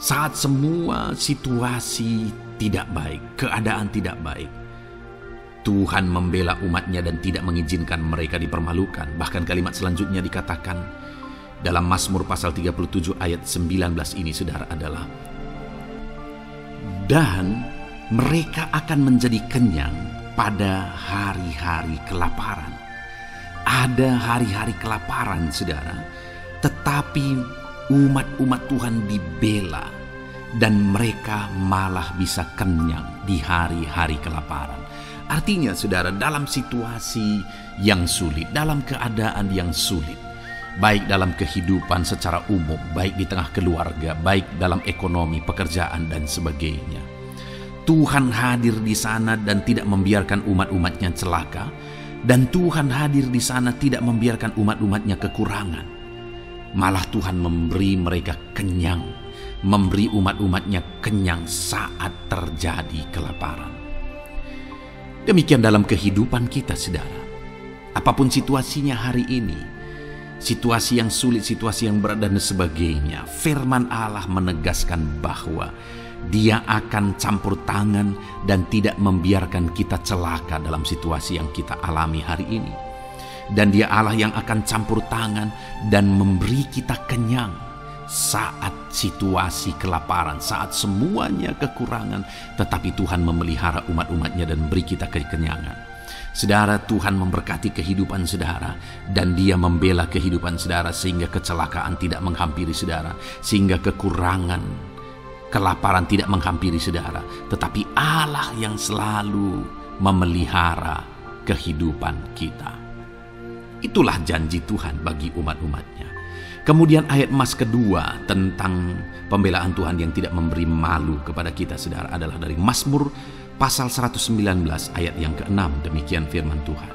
Speaker 1: Saat semua situasi tidak baik, keadaan tidak baik, Tuhan membela umatnya dan tidak mengizinkan mereka dipermalukan. Bahkan kalimat selanjutnya dikatakan dalam Mazmur pasal 37 ayat 19 ini saudara adalah, dan mereka akan menjadi kenyang pada hari-hari kelaparan. Ada hari-hari kelaparan saudara, tetapi umat-umat Tuhan dibela dan mereka malah bisa kenyang di hari-hari kelaparan. Artinya saudara, dalam situasi yang sulit, dalam keadaan yang sulit, baik dalam kehidupan secara umum, baik di tengah keluarga, baik dalam ekonomi, pekerjaan dan sebagainya, Tuhan hadir di sana dan tidak membiarkan umat-umatnya celaka. Dan Tuhan hadir di sana tidak membiarkan umat-umatnya kekurangan. Malah Tuhan memberi mereka kenyang, memberi umat-umatnya kenyang saat terjadi kelaparan. Demikian dalam kehidupan kita saudara. Apapun situasinya hari ini, situasi yang sulit, situasi yang berat dan sebagainya, firman Allah menegaskan bahwa Dia akan campur tangan dan tidak membiarkan kita celaka dalam situasi yang kita alami hari ini. Dan Dia Allah yang akan campur tangan dan memberi kita kenyang saat situasi kelaparan, saat semuanya kekurangan, tetapi Tuhan memelihara umat-umatnya dan beri kita kekenyangan. Saudara, Tuhan memberkati kehidupan saudara dan Dia membela kehidupan saudara sehingga kecelakaan tidak menghampiri saudara, sehingga kekurangan, kelaparan tidak menghampiri saudara, tetapi Allah yang selalu memelihara kehidupan kita. Itulah janji Tuhan bagi umat-umatnya. Kemudian ayat emas kedua tentang pembelaan Tuhan yang tidak memberi malu kepada kita, saudara, adalah dari Mazmur pasal 119 ayat yang ke-6. Demikian firman Tuhan.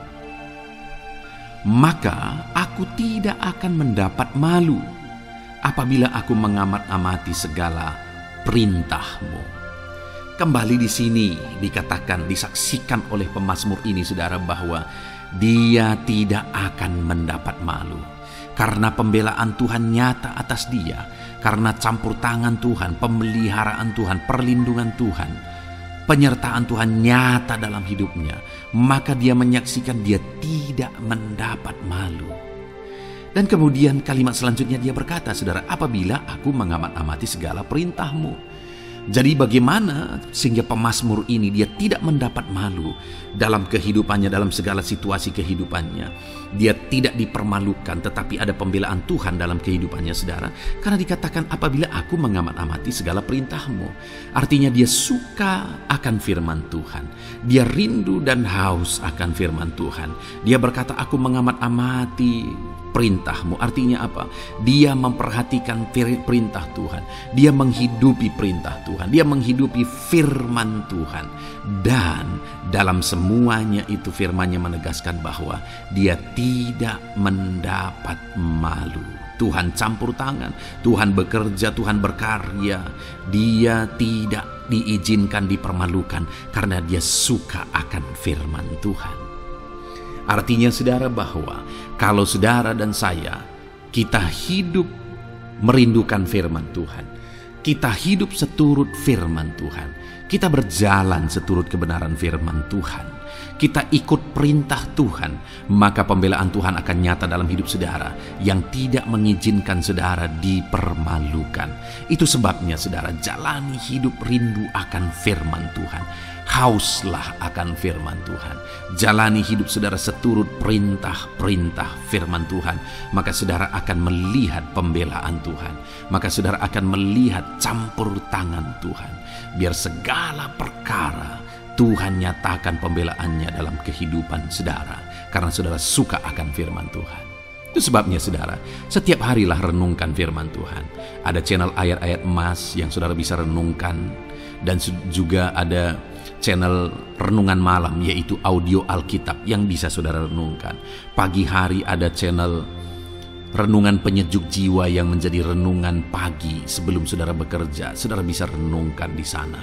Speaker 1: Maka aku tidak akan mendapat malu apabila aku mengamat-amati segala perintah-Mu. Kembali di sini dikatakan, disaksikan oleh pemazmur ini, saudara, bahwa dia tidak akan mendapat malu. Karena pembelaan Tuhan nyata atas dia. Karena campur tangan Tuhan, pemeliharaan Tuhan, perlindungan Tuhan, penyertaan Tuhan nyata dalam hidupnya. Maka dia menyaksikan dia tidak mendapat malu. Dan kemudian kalimat selanjutnya dia berkata, saudara, apabila aku mengamat-amati segala perintah-Mu. Jadi bagaimana sehingga pemazmur ini dia tidak mendapat malu dalam kehidupannya, dalam segala situasi kehidupannya. Dia tidak dipermalukan, tetapi ada pembelaan Tuhan dalam kehidupannya, saudara. Karena dikatakan apabila aku mengamat-amati segala perintah-Mu. Artinya dia suka akan firman Tuhan. Dia rindu dan haus akan firman Tuhan. Dia berkata, aku mengamat-amati perintah-Mu. Artinya apa? Dia memperhatikan perintah Tuhan. Dia menghidupi perintah Tuhan. Dia menghidupi firman Tuhan. Dan dalam semuanya itu firman-Nya menegaskan bahwa dia tidak mendapat malu. Tuhan campur tangan, Tuhan bekerja, Tuhan berkarya. Dia tidak diizinkan dipermalukan karena dia suka akan firman Tuhan. Artinya, saudara, bahwa kalau saudara dan saya, kita hidup merindukan firman Tuhan, kita hidup seturut firman Tuhan, kita berjalan seturut kebenaran firman Tuhan, kita ikut perintah Tuhan, maka pembelaan Tuhan akan nyata dalam hidup saudara yang tidak mengizinkan saudara dipermalukan. Itu sebabnya, saudara, jalani hidup rindu akan firman Tuhan. Hauslah akan firman Tuhan. Jalani hidup saudara seturut perintah-perintah firman Tuhan. Maka saudara akan melihat pembelaan Tuhan. Maka saudara akan melihat campur tangan Tuhan. Biar segala perkara Tuhan nyatakan pembelaannya dalam kehidupan saudara. Karena saudara suka akan firman Tuhan. Itu sebabnya, saudara, setiap harilah renungkan firman Tuhan. Ada channel ayat-ayat emas yang saudara bisa renungkan. Dan juga ada channel renungan malam, yaitu audio Alkitab yang bisa saudara renungkan. Pagi hari ada channel renungan penyejuk jiwa yang menjadi renungan pagi sebelum saudara bekerja. Saudara bisa renungkan di sana.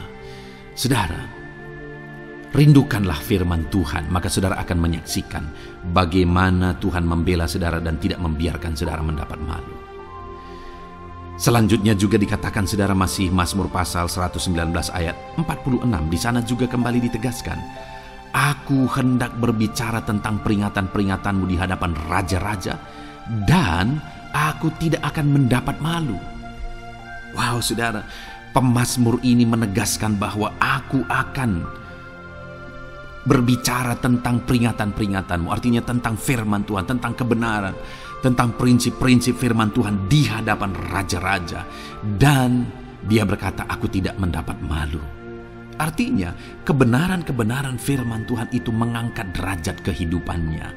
Speaker 1: Saudara, rindukanlah firman Tuhan, maka saudara akan menyaksikan bagaimana Tuhan membela saudara dan tidak membiarkan saudara mendapat malu. Selanjutnya juga dikatakan, saudara, masih Mazmur pasal 119 ayat 46. Di sana juga kembali ditegaskan, aku hendak berbicara tentang peringatan-peringatan-Mu di hadapan raja-raja, dan aku tidak akan mendapat malu. Wow, saudara, pemazmur ini menegaskan bahwa aku akan berbicara tentang peringatan-peringatan-Mu. Artinya tentang firman Tuhan, tentang kebenaran, tentang prinsip-prinsip firman Tuhan di hadapan raja-raja. Dan dia berkata, aku tidak mendapat malu. Artinya kebenaran-kebenaran firman Tuhan itu mengangkat derajat kehidupannya.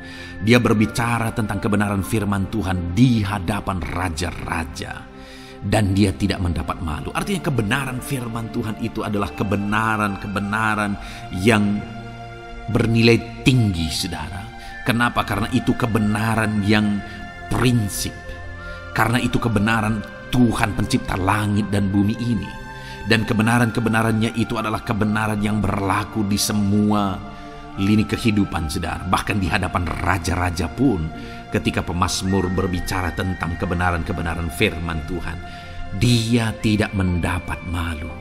Speaker 1: Dia berbicara tentang kebenaran firman Tuhan di hadapan raja-raja. Dan dia tidak mendapat malu. Artinya kebenaran firman Tuhan itu adalah kebenaran-kebenaran yang bernilai tinggi, saudara. Kenapa? Karena itu kebenaran yang prinsip. Karena itu kebenaran Tuhan pencipta langit dan bumi ini. Dan kebenaran-kebenarannya itu adalah kebenaran yang berlaku di semua lini kehidupan, saudara. Bahkan di hadapan raja-raja pun, ketika pemazmur berbicara tentang kebenaran-kebenaran firman Tuhan, dia tidak mendapat malu.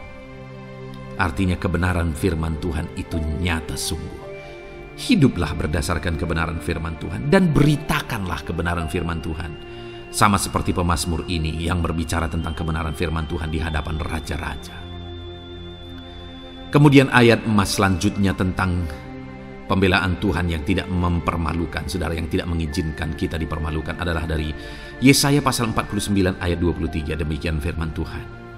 Speaker 1: Artinya kebenaran firman Tuhan itu nyata sungguh. Hiduplah berdasarkan kebenaran firman Tuhan dan beritakanlah kebenaran firman Tuhan. Sama seperti pemazmur ini yang berbicara tentang kebenaran firman Tuhan di hadapan raja-raja. Kemudian ayat emas selanjutnya tentang pembelaan Tuhan yang tidak mempermalukan, saudara, yang tidak mengizinkan kita dipermalukan adalah dari Yesaya pasal 49 ayat 23. Demikian firman Tuhan.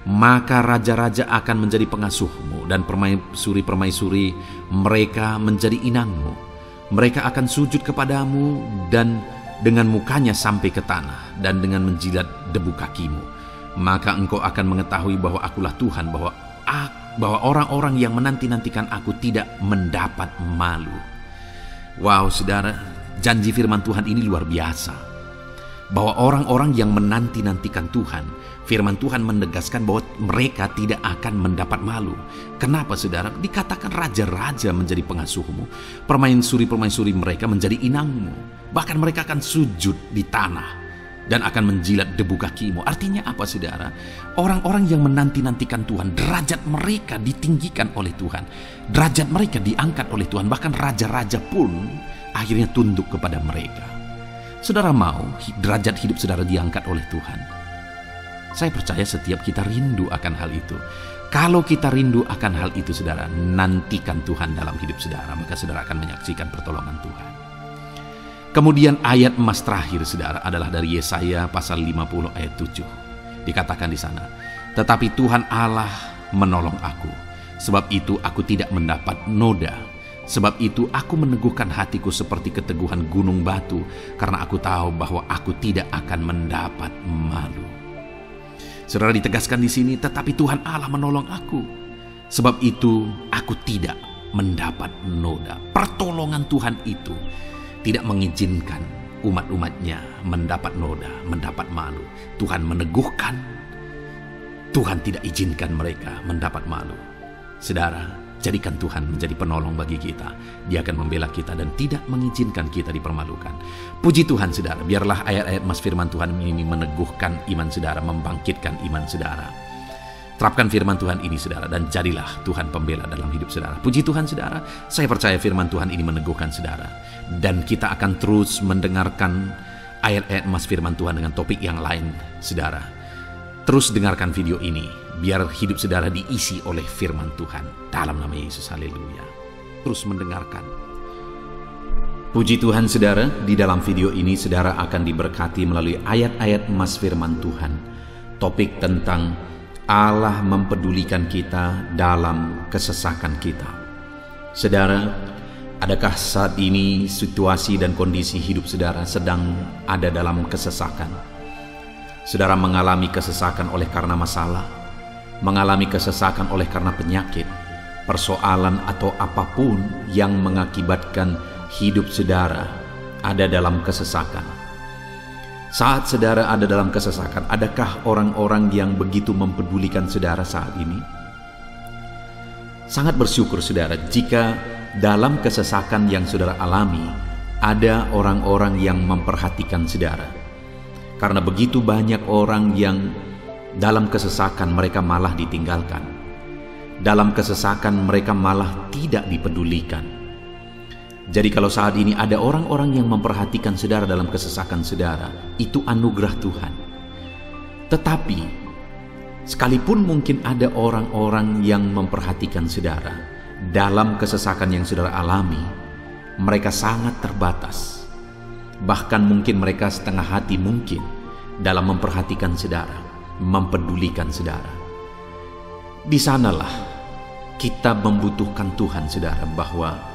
Speaker 1: Maka raja-raja akan menjadi pengasuhmu dan permaisuri mereka menjadi inangmu. Mereka akan sujud kepadamu dan dengan mukanya sampai ke tanah dan dengan menjilat debu kakimu, maka engkau akan mengetahui bahwa akulah Tuhan, bahwa orang-orang yang menanti-nantikan aku tidak mendapat malu. Wow, saudara, janji firman Tuhan ini luar biasa. Bahwa orang-orang yang menanti-nantikan Tuhan, firman Tuhan menegaskan bahwa mereka tidak akan mendapat malu. Kenapa, saudara? Dikatakan raja-raja menjadi pengasuhmu, permaisuri-permaisuri mereka menjadi inangmu. Bahkan mereka akan sujud di tanah dan akan menjilat debu kakimu. Artinya apa, saudara? Orang-orang yang menanti-nantikan Tuhan, derajat mereka ditinggikan oleh Tuhan, derajat mereka diangkat oleh Tuhan. Bahkan raja-raja pun akhirnya tunduk kepada mereka. Saudara mau derajat hidup saudara diangkat oleh Tuhan? Saya percaya setiap kita rindu akan hal itu. Kalau kita rindu akan hal itu, saudara, nantikan Tuhan dalam hidup saudara, maka saudara akan menyaksikan pertolongan Tuhan. Kemudian ayat emas terakhir, saudara, adalah dari Yesaya pasal 50 ayat 7. Dikatakan di sana, "Tetapi Tuhan Allah menolong aku, sebab itu aku tidak mendapat noda. Sebab itu aku meneguhkan hatiku seperti keteguhan gunung batu, karena aku tahu bahwa aku tidak akan mendapat malu." Saudara, ditegaskan di sini, tetapi Tuhan Allah menolong aku. Sebab itu aku tidak mendapat noda. Pertolongan Tuhan itu tidak mengizinkan umat-umatnya mendapat noda, mendapat malu. Tuhan meneguhkan, Tuhan tidak izinkan mereka mendapat malu. Saudara, jadikan Tuhan menjadi penolong bagi kita. Dia akan membela kita dan tidak mengizinkan kita dipermalukan. Puji Tuhan, saudara. Biarlah ayat-ayat mas firman Tuhan ini meneguhkan iman saudara, membangkitkan iman saudara. Terapkan firman Tuhan ini, saudara, dan jadilah Tuhan pembela dalam hidup saudara. Puji Tuhan, saudara. Saya percaya firman Tuhan ini meneguhkan saudara. Dan kita akan terus mendengarkan ayat-ayat mas firman Tuhan dengan topik yang lain, saudara. Terus dengarkan video ini, biar hidup saudara diisi oleh firman Tuhan. Dalam nama Yesus, haleluya. Terus mendengarkan. Puji Tuhan, saudara, di dalam video ini saudara akan diberkati melalui ayat-ayat emas firman Tuhan. Topik tentang Allah mempedulikan kita dalam kesesakan kita. Saudara, adakah saat ini situasi dan kondisi hidup saudara sedang ada dalam kesesakan? Saudara mengalami kesesakan oleh karena masalah, mengalami kesesakan oleh karena penyakit, persoalan atau apapun yang mengakibatkan hidup saudara ada dalam kesesakan. Saat saudara ada dalam kesesakan, adakah orang-orang yang begitu mempedulikan saudara saat ini? Sangat bersyukur, saudara, jika dalam kesesakan yang saudara alami ada orang-orang yang memperhatikan saudara. Karena begitu banyak orang yang dalam kesesakan mereka malah ditinggalkan. Dalam kesesakan mereka malah tidak dipedulikan. Jadi kalau saat ini ada orang-orang yang memperhatikan saudara dalam kesesakan saudara, itu anugerah Tuhan. Tetapi sekalipun mungkin ada orang-orang yang memperhatikan saudara dalam kesesakan yang saudara alami, mereka sangat terbatas. Bahkan mungkin mereka setengah hati mungkin dalam memperhatikan saudara, mempedulikan saudara. Di sanalah kita membutuhkan Tuhan, saudara, bahwa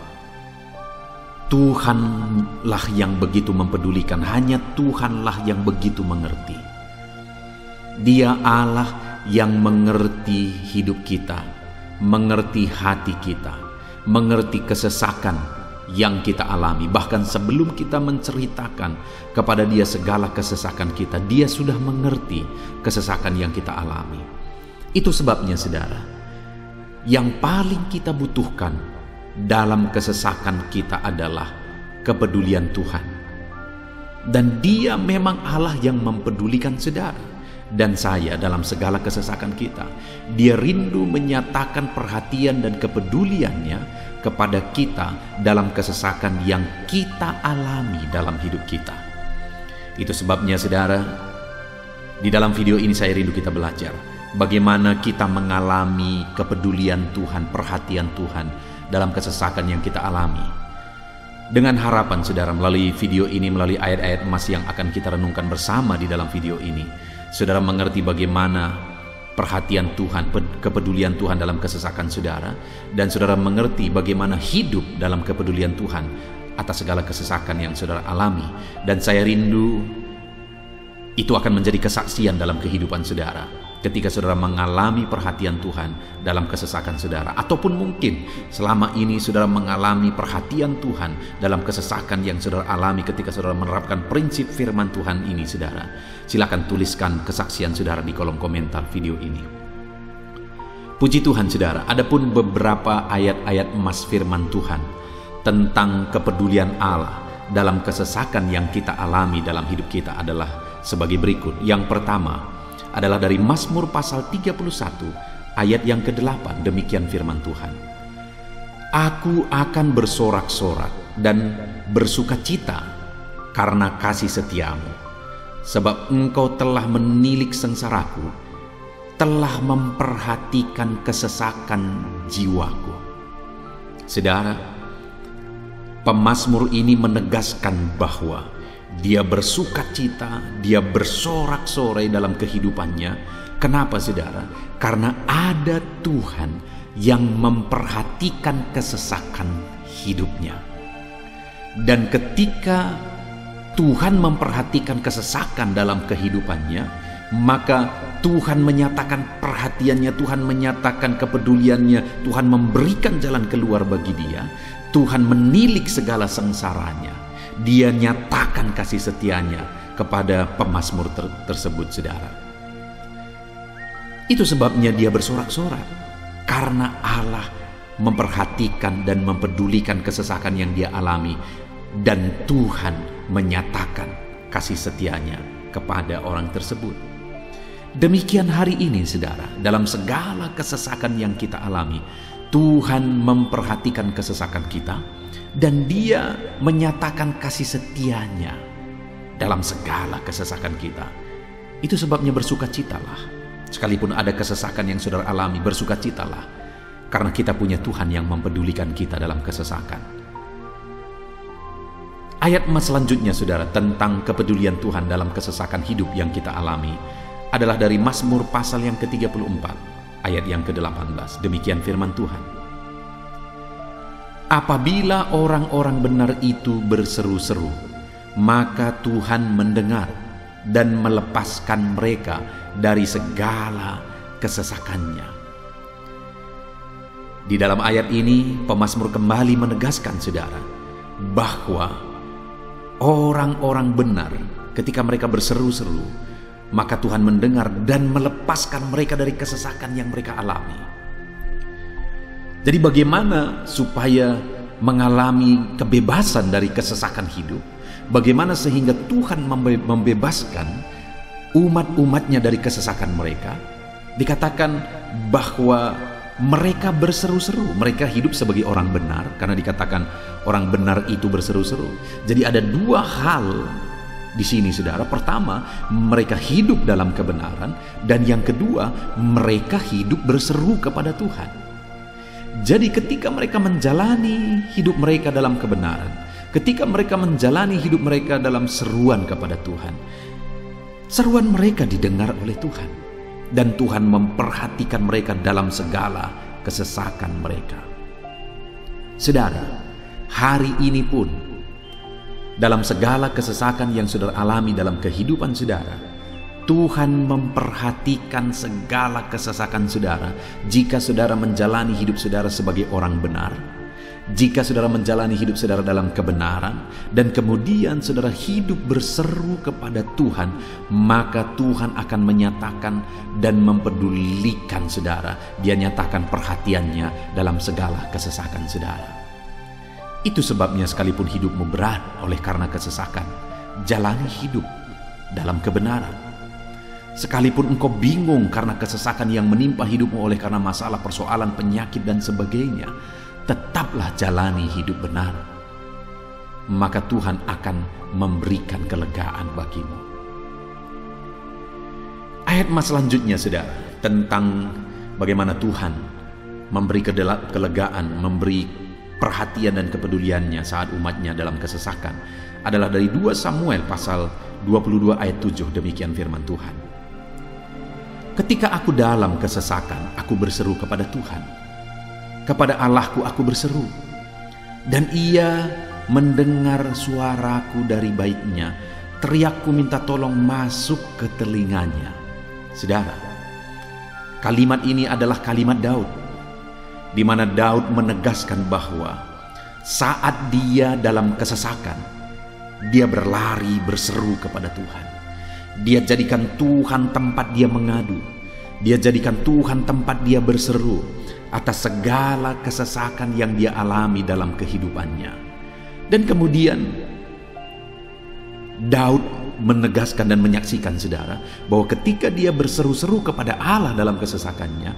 Speaker 1: Tuhanlah yang begitu mempedulikan, hanya Tuhanlah yang begitu mengerti. Dia Allah yang mengerti hidup kita, mengerti hati kita, mengerti kesesakan yang kita alami. Bahkan sebelum kita menceritakan kepada Dia segala kesesakan kita, Dia sudah mengerti kesesakan yang kita alami. Itu sebabnya, saudara, yang paling kita butuhkan dalam kesesakan kita adalah kepedulian Tuhan. Dan Dia memang Allah yang mempedulikan saudara dan saya dalam segala kesesakan kita. Dia rindu menyatakan perhatian dan kepeduliannya kepada kita dalam kesesakan yang kita alami dalam hidup kita. Itu sebabnya, saudara, di dalam video ini saya rindu kita belajar bagaimana kita mengalami kepedulian Tuhan, perhatian Tuhan dalam kesesakan yang kita alami. Dengan harapan, saudara, melalui video ini, melalui ayat-ayat emas yang akan kita renungkan bersama di dalam video ini, saudara mengerti bagaimana perhatian Tuhan, kepedulian Tuhan dalam kesesakan saudara, dan saudara mengerti bagaimana hidup dalam kepedulian Tuhan atas segala kesesakan yang saudara alami. Dan saya rindu itu akan menjadi kesaksian dalam kehidupan saudara ketika saudara mengalami perhatian Tuhan dalam kesesakan saudara, ataupun mungkin selama ini saudara mengalami perhatian Tuhan dalam kesesakan yang saudara alami ketika saudara menerapkan prinsip firman Tuhan ini. Saudara, silakan tuliskan kesaksian saudara di kolom komentar video ini. Puji Tuhan saudara, adapun beberapa ayat-ayat emas firman Tuhan tentang kepedulian Allah dalam kesesakan yang kita alami dalam hidup kita adalah sebagai berikut. Yang pertama adalah dari Mazmur pasal 31 ayat yang ke-8. Demikian firman Tuhan. Aku akan bersorak-sorak dan bersukacita karena kasih setiamu, sebab engkau telah menilik sengsaraku, telah memperhatikan kesesakan jiwaku. Saudara, pemazmur ini menegaskan bahwa dia bersukacita, dia bersorak-sorai dalam kehidupannya. Kenapa saudara? Karena ada Tuhan yang memperhatikan kesesakan hidupnya. Dan ketika Tuhan memperhatikan kesesakan dalam kehidupannya, maka Tuhan menyatakan perhatiannya, Tuhan menyatakan kepeduliannya, Tuhan memberikan jalan keluar bagi dia, Tuhan menilik segala sengsaranya, dia nyatakan kasih setianya kepada pemazmur tersebut saudara. Itu sebabnya dia bersorak-sorak, karena Allah memperhatikan dan mempedulikan kesesakan yang dia alami, dan Tuhan menyatakan kasih setianya kepada orang tersebut. Demikian hari ini saudara, dalam segala kesesakan yang kita alami, Tuhan memperhatikan kesesakan kita dan dia menyatakan kasih setianya dalam segala kesesakan kita. Itu sebabnya bersukacitalah. Sekalipun ada kesesakan yang saudara alami, bersukacitalah, karena kita punya Tuhan yang mempedulikan kita dalam kesesakan. Ayat selanjutnya saudara tentang kepedulian Tuhan dalam kesesakan hidup yang kita alami adalah dari Mazmur pasal yang ke-34 ayat yang ke-18. Demikian firman Tuhan. Apabila orang-orang benar itu berseru-seru, maka Tuhan mendengar dan melepaskan mereka dari segala kesesakannya. Di dalam ayat ini pemazmur kembali menegaskan saudara bahwa orang-orang benar ketika mereka berseru-seru, maka Tuhan mendengar dan melepaskan mereka dari kesesakan yang mereka alami. Jadi bagaimana supaya mengalami kebebasan dari kesesakan hidup? Bagaimana sehingga Tuhan membebaskan umat-umatnya dari kesesakan mereka? Dikatakan bahwa mereka berseru-seru, mereka hidup sebagai orang benar, karena dikatakan orang benar itu berseru-seru. Jadi ada dua hal di sini saudara. Pertama, mereka hidup dalam kebenaran, dan yang kedua, mereka hidup berseru kepada Tuhan. Jadi ketika mereka menjalani hidup mereka dalam kebenaran, ketika mereka menjalani hidup mereka dalam seruan kepada Tuhan, seruan mereka didengar oleh Tuhan, dan Tuhan memperhatikan mereka dalam segala kesesakan mereka. Saudara, hari ini pun dalam segala kesesakan yang saudara alami dalam kehidupan saudara, Tuhan memperhatikan segala kesesakan saudara. Jika saudara menjalani hidup saudara sebagai orang benar, jika saudara menjalani hidup saudara dalam kebenaran, dan kemudian saudara hidup berseru kepada Tuhan, maka Tuhan akan menyatakan dan mempedulikan saudara. Dia nyatakan perhatiannya dalam segala kesesakan saudara. Itu sebabnya sekalipun hidupmu berat oleh karena kesesakan, jalani hidup dalam kebenaran. Sekalipun engkau bingung karena kesesakan yang menimpa hidupmu oleh karena masalah, persoalan, penyakit dan sebagainya, tetaplah jalani hidup benar. Maka Tuhan akan memberikan kelegaan bagimu. Ayat selanjutnya saudara tentang bagaimana Tuhan memberi kelegaan, memberi perhatian dan kepeduliannya saat umatnya dalam kesesakan adalah dari 2 Samuel pasal 22 ayat 7. Demikian firman Tuhan. Ketika aku dalam kesesakan, aku berseru kepada Tuhan. Kepada Allahku aku berseru, dan Ia mendengar suaraku dari baitnya, teriakku minta tolong masuk ke telinganya. Saudara, kalimat ini adalah kalimat Daud, di mana Daud menegaskan bahwa saat dia dalam kesesakan, dia berlari berseru kepada Tuhan. Dia jadikan Tuhan tempat dia mengadu. Dia jadikan Tuhan tempat dia berseru atas segala kesesakan yang dia alami dalam kehidupannya. Dan kemudian Daud menegaskan dan menyaksikan, saudara, bahwa ketika dia berseru-seru kepada Allah dalam kesesakannya,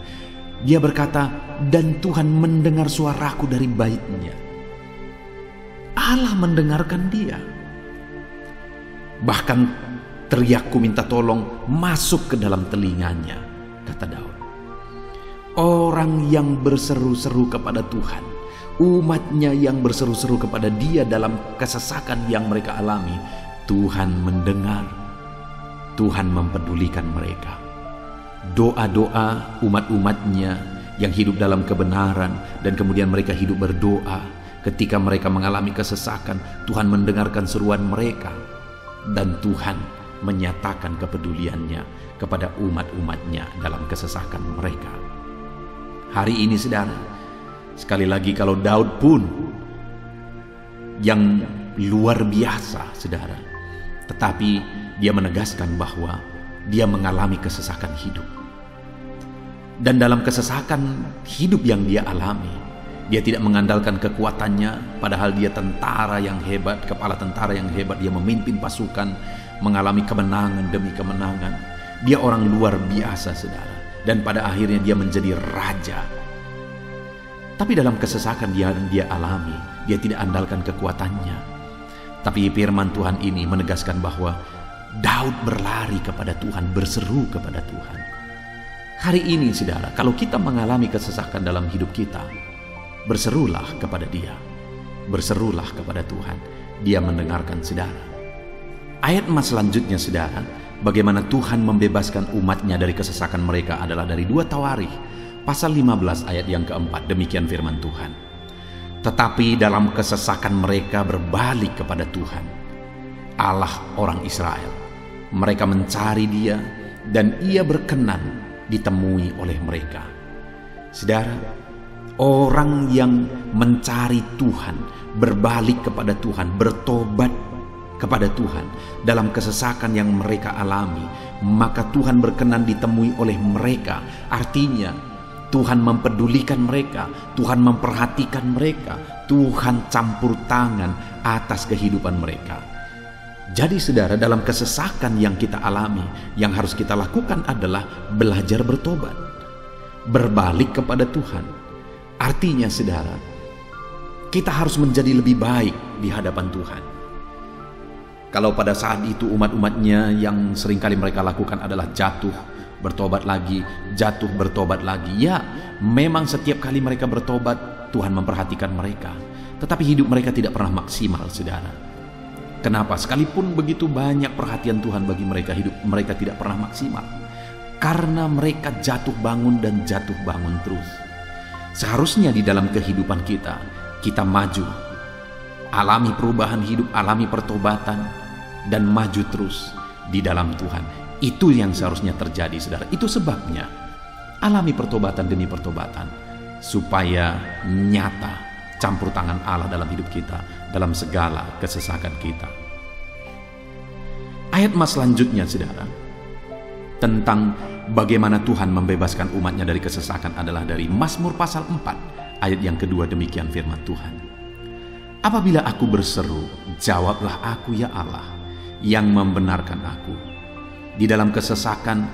Speaker 1: dia berkata, dan Tuhan mendengar suaraku dari baitnya. Allah mendengarkan dia. Bahkan teriakku minta tolong masuk ke dalam telinganya, kata Daud. Orang yang berseru-seru kepada Tuhan, umatnya yang berseru-seru kepada dia dalam kesesakan yang mereka alami, Tuhan mendengar, Tuhan mempedulikan mereka. Doa-doa umat-umatnya yang hidup dalam kebenaran dan kemudian mereka hidup berdoa, ketika mereka mengalami kesesakan, Tuhan mendengarkan seruan mereka dan Tuhan menyatakan kepeduliannya kepada umat-umatnya dalam kesesakan mereka. Hari ini, saudara, sekali lagi, kalau Daud pun yang luar biasa, saudara, tetapi dia menegaskan bahwa dia mengalami kesesakan hidup. Dan dalam kesesakan hidup yang dia alami, dia tidak mengandalkan kekuatannya, padahal dia tentara yang hebat, kepala tentara yang hebat. Dia memimpin pasukan, mengalami kemenangan demi kemenangan. Dia orang luar biasa, saudara. Dan pada akhirnya dia menjadi raja. Tapi dalam kesesakan yang dia alami, dia tidak andalkan kekuatannya. Tapi firman Tuhan ini menegaskan bahwa Daud berlari kepada Tuhan, berseru kepada Tuhan. Hari ini, saudara, kalau kita mengalami kesesakan dalam hidup kita, berserulah kepada Dia, berserulah kepada Tuhan. Dia mendengarkan, saudara. Ayat emas selanjutnya, saudara, bagaimana Tuhan membebaskan umatnya dari kesesakan mereka adalah dari 2 Tawarikh pasal 15 ayat yang keempat. Demikian firman Tuhan. Tetapi dalam kesesakan mereka berbalik kepada Tuhan, Allah orang Israel. Mereka mencari Dia dan Ia berkenan ditemui oleh mereka. Saudara, orang yang mencari Tuhan, berbalik kepada Tuhan, bertobat kepada Tuhan dalam kesesakan yang mereka alami, maka Tuhan berkenan ditemui oleh mereka. Artinya Tuhan mempedulikan mereka, Tuhan memperhatikan mereka, Tuhan campur tangan atas kehidupan mereka. Jadi, saudara, dalam kesesakan yang kita alami, yang harus kita lakukan adalah belajar bertobat, berbalik kepada Tuhan. Artinya, saudara, kita harus menjadi lebih baik di hadapan Tuhan. Kalau pada saat itu umat-umatnya yang seringkali mereka lakukan adalah jatuh, bertobat lagi, jatuh, bertobat lagi. Ya, memang setiap kali mereka bertobat, Tuhan memperhatikan mereka. Tetapi hidup mereka tidak pernah maksimal, saudara. Kenapa? Sekalipun begitu banyak perhatian Tuhan bagi mereka, hidup mereka tidak pernah maksimal. Karena mereka jatuh bangun dan jatuh bangun terus. Seharusnya di dalam kehidupan kita, kita maju, alami perubahan hidup, alami pertobatan, dan maju terus di dalam Tuhan. Itu yang seharusnya terjadi, saudara. Itu sebabnya alami pertobatan demi pertobatan, supaya nyata campur tangan Allah dalam hidup kita, dalam segala kesesakan kita. Ayat emas selanjutnya, saudara, tentang bagaimana Tuhan membebaskan umatnya dari kesesakan adalah dari Mazmur pasal 4 ayat yang kedua. Demikian firman Tuhan. Apabila aku berseru, jawablah aku ya Allah, yang membenarkan aku. Di dalam kesesakan,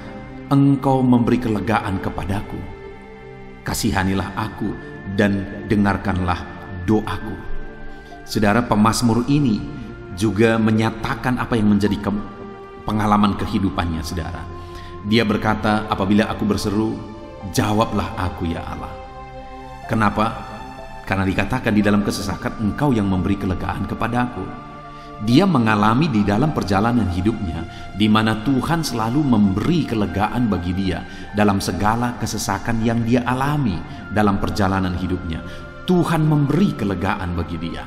Speaker 1: Engkau memberi kelegaan kepadaku. Kasihanilah aku dan dengarkanlah doaku. Saudara, pemazmur ini juga menyatakan apa yang menjadi pengalaman kehidupannya, saudara. Dia berkata, apabila aku berseru, jawablah aku ya Allah. Kenapa? Karena dikatakan di dalam kesesakan, Engkau yang memberi kelegaan kepadaku. Dia mengalami di dalam perjalanan hidupnya, di mana Tuhan selalu memberi kelegaan bagi dia dalam segala kesesakan yang dia alami dalam perjalanan hidupnya. Tuhan memberi kelegaan bagi dia.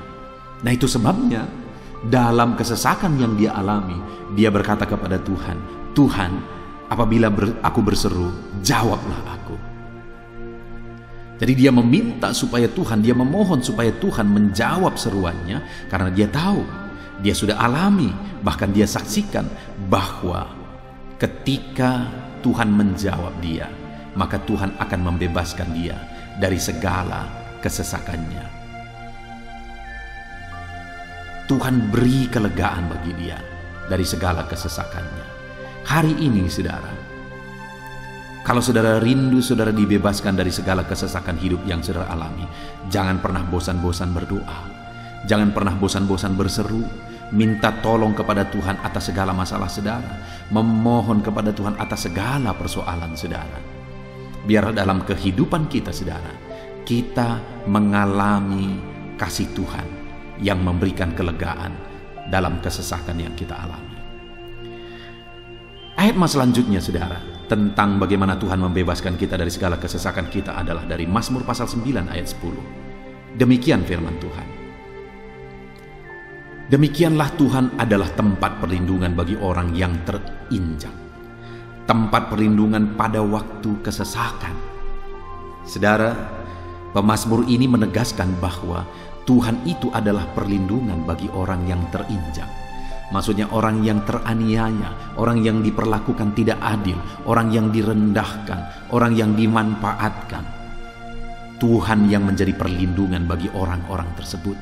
Speaker 1: Nah, itu sebabnya dalam kesesakan yang dia alami, dia berkata kepada Tuhan, Tuhan, apabila aku berseru, jawablah aku. Jadi dia meminta supaya Tuhan, dia memohon supaya Tuhan menjawab seruannya, karena dia tahu, dia sudah alami, bahkan dia saksikan bahwa ketika Tuhan menjawab dia, maka Tuhan akan membebaskan dia dari segala kesesakannya. Tuhan beri kelegaan bagi dia dari segala kesesakannya. Hari ini saudara, kalau saudara rindu saudara dibebaskan dari segala kesesakan hidup yang saudara alami, jangan pernah bosan-bosan berdoa. Jangan pernah bosan-bosan berseru, minta tolong kepada Tuhan atas segala masalah saudara, memohon kepada Tuhan atas segala persoalan saudara. Biar dalam kehidupan kita saudara, kita mengalami kasih Tuhan yang memberikan kelegaan dalam kesesakan yang kita alami. Ayat mas selanjutnya saudara, tentang bagaimana Tuhan membebaskan kita dari segala kesesakan kita adalah dari Mazmur pasal 9 ayat 10. Demikian firman Tuhan. Demikianlah Tuhan adalah tempat perlindungan bagi orang yang terinjak, tempat perlindungan pada waktu kesesakan. Saudara, pemazmur ini menegaskan bahwa Tuhan itu adalah perlindungan bagi orang yang terinjak. Maksudnya orang yang teraniaya, orang yang diperlakukan tidak adil, orang yang direndahkan, orang yang dimanfaatkan. Tuhan yang menjadi perlindungan bagi orang-orang tersebut.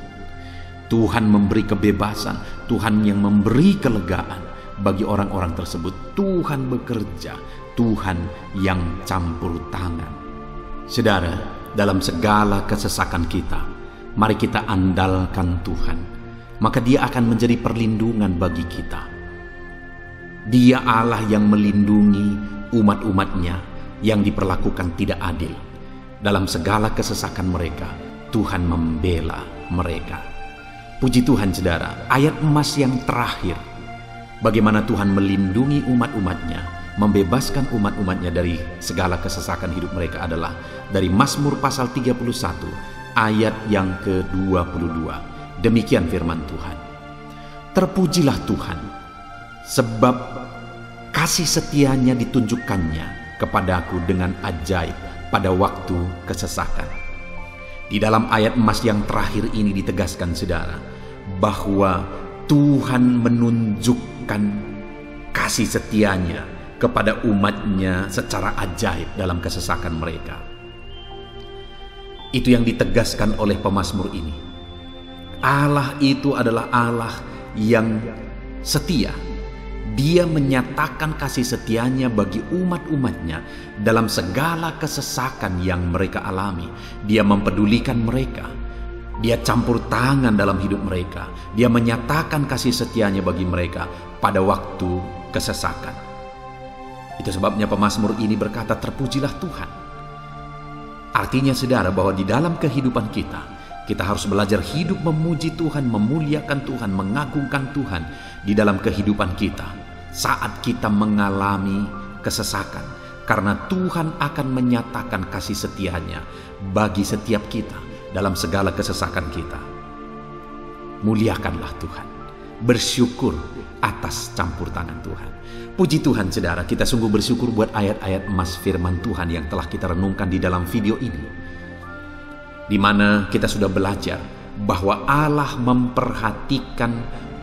Speaker 1: Tuhan memberi kebebasan, Tuhan yang memberi kelegaan bagi orang-orang tersebut. Tuhan bekerja, Tuhan yang campur tangan. Saudara, dalam segala kesesakan kita, mari kita andalkan Tuhan, maka Dia akan menjadi perlindungan bagi kita. Dia Allah yang melindungi umat-umatnya yang diperlakukan tidak adil. Dalam segala kesesakan mereka, Tuhan membela mereka. Puji Tuhan saudara, ayat emas yang terakhir, bagaimana Tuhan melindungi umat-umatnya, membebaskan umat-umatnya dari segala kesesakan hidup mereka adalah dari Mazmur pasal 31 ayat yang ke-22. Demikian firman Tuhan. Terpujilah Tuhan, sebab kasih setianya ditunjukkannya kepadaku dengan ajaib pada waktu kesesakan. Di dalam ayat emas yang terakhir ini ditegaskan saudara, bahwa Tuhan menunjukkan kasih setianya kepada umatnya secara ajaib dalam kesesakan mereka. Itu yang ditegaskan oleh pemazmur ini. Allah itu adalah Allah yang setia. Dia menyatakan kasih setianya bagi umat-umatnya dalam segala kesesakan yang mereka alami. Dia mempedulikan mereka. Dia campur tangan dalam hidup mereka. Dia menyatakan kasih setianya bagi mereka pada waktu kesesakan. Itu sebabnya pemazmur ini berkata, terpujilah Tuhan. Artinya saudara, bahwa di dalam kehidupan kita harus belajar hidup memuji Tuhan, memuliakan Tuhan, mengagungkan Tuhan di dalam kehidupan kita saat kita mengalami kesesakan, karena Tuhan akan menyatakan kasih setianya bagi setiap kita dalam segala kesesakan kita. Muliakanlah Tuhan, bersyukur atas campur tangan Tuhan. Puji Tuhan saudara, kita sungguh bersyukur buat ayat-ayat emas firman Tuhan yang telah kita renungkan di dalam video ini, di mana kita sudah belajar bahwa Allah memperhatikan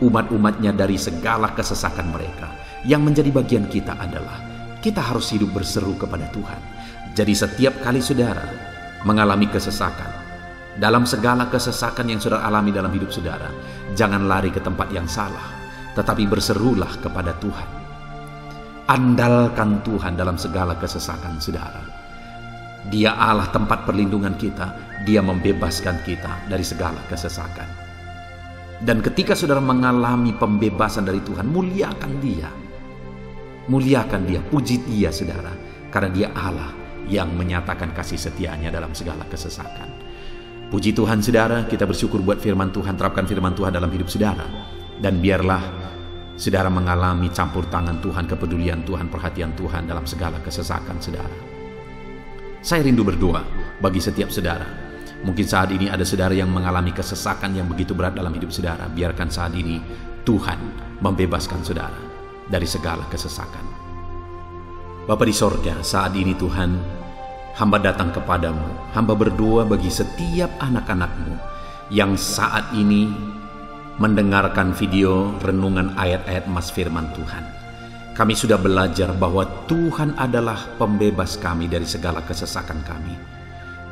Speaker 1: umat-umatnya dari segala kesesakan mereka. Yang menjadi bagian kita adalah kita harus hidup berseru kepada Tuhan. Jadi setiap kali saudara mengalami kesesakan, dalam segala kesesakan yang saudara alami dalam hidup saudara, jangan lari ke tempat yang salah, tetapi berserulah kepada Tuhan. Andalkan Tuhan dalam segala kesesakan saudara. Dia Allah tempat perlindungan kita. Dia membebaskan kita dari segala kesesakan. Dan ketika saudara mengalami pembebasan dari Tuhan, muliakan Dia. Muliakan Dia, puji Dia saudara. Karena Dia Allah yang menyatakan kasih setianya dalam segala kesesakan. Puji Tuhan saudara, kita bersyukur buat firman Tuhan. Terapkan firman Tuhan dalam hidup saudara. Dan biarlah saudara mengalami campur tangan Tuhan, kepedulian Tuhan, perhatian Tuhan dalam segala kesesakan saudara. Saya rindu berdoa bagi setiap saudara. Mungkin saat ini ada saudara yang mengalami kesesakan yang begitu berat dalam hidup saudara. Biarkan saat ini Tuhan membebaskan saudara dari segala kesesakan. Bapa di sorga, saat ini Tuhan, hamba datang kepadamu. Hamba berdoa bagi setiap anak-anakmu yang saat ini mendengarkan video renungan ayat-ayat emas firman Tuhan. Kami sudah belajar bahwa Tuhan adalah pembebas kami dari segala kesesakan kami.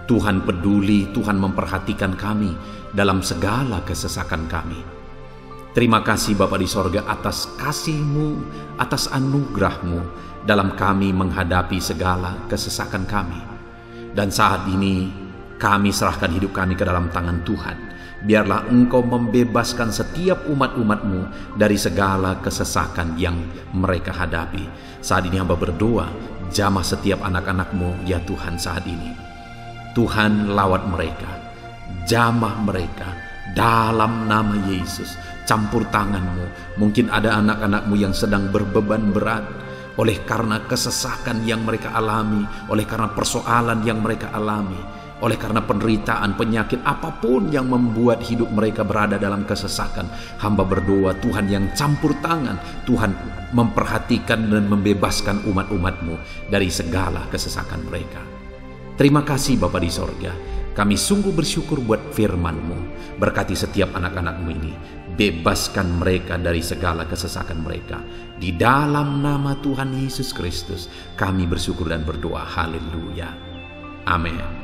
Speaker 1: Tuhan peduli, Tuhan memperhatikan kami dalam segala kesesakan kami. Terima kasih Bapa di sorga atas kasih-Mu, atas anugerah-Mu dalam kami menghadapi segala kesesakan kami. Dan saat ini kami serahkan hidup kami ke dalam tangan Tuhan. Biarlah Engkau membebaskan setiap umat-umat-Mu dari segala kesesakan yang mereka hadapi. Saat ini hamba berdoa, jamah setiap anak-anak-Mu ya Tuhan saat ini. Tuhan lawat mereka, jamah mereka dalam nama Yesus. Campur tangan-Mu. Mungkin ada anak-anak-Mu yang sedang berbeban berat oleh karena kesesakan yang mereka alami, oleh karena persoalan yang mereka alami, oleh karena penderitaan, penyakit, apapun yang membuat hidup mereka berada dalam kesesakan. Hamba berdoa Tuhan yang campur tangan, Tuhan memperhatikan dan membebaskan umat-umat-Mu dari segala kesesakan mereka. Terima kasih Bapa di sorga. Kami sungguh bersyukur buat firman-Mu. Berkati setiap anak-anak-Mu ini. Bebaskan mereka dari segala kesesakan mereka. Di dalam nama Tuhan Yesus Kristus kami bersyukur dan berdoa. Haleluya. Amin.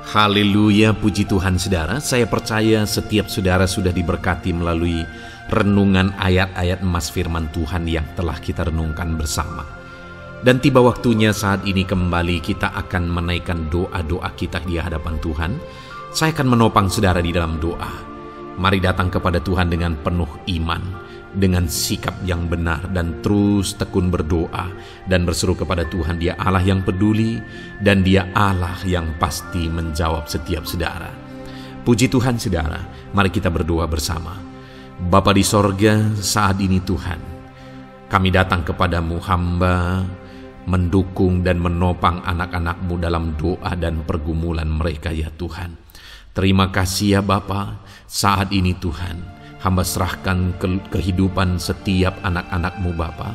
Speaker 1: Haleluya, puji Tuhan saudara. Saya percaya setiap saudara sudah diberkati melalui renungan ayat-ayat emas firman Tuhan yang telah kita renungkan bersama. Dan tiba waktunya saat ini kembali kita akan menaikkan doa-doa kita di hadapan Tuhan. Saya akan menopang saudara di dalam doa. Mari datang kepada Tuhan dengan penuh iman, dengan sikap yang benar, dan terus tekun berdoa dan berseru kepada Tuhan. Dia Allah yang peduli dan Dia Allah yang pasti menjawab setiap saudara. Puji Tuhan saudara, mari kita berdoa bersama. Bapa di sorga, saat ini Tuhan, kami datang kepadamu, hamba mendukung dan menopang anak-anak-Mu dalam doa dan pergumulan mereka ya Tuhan. Terima kasih ya Bapa, saat ini Tuhan, hamba serahkan kehidupan setiap anak-anak-Mu Bapa.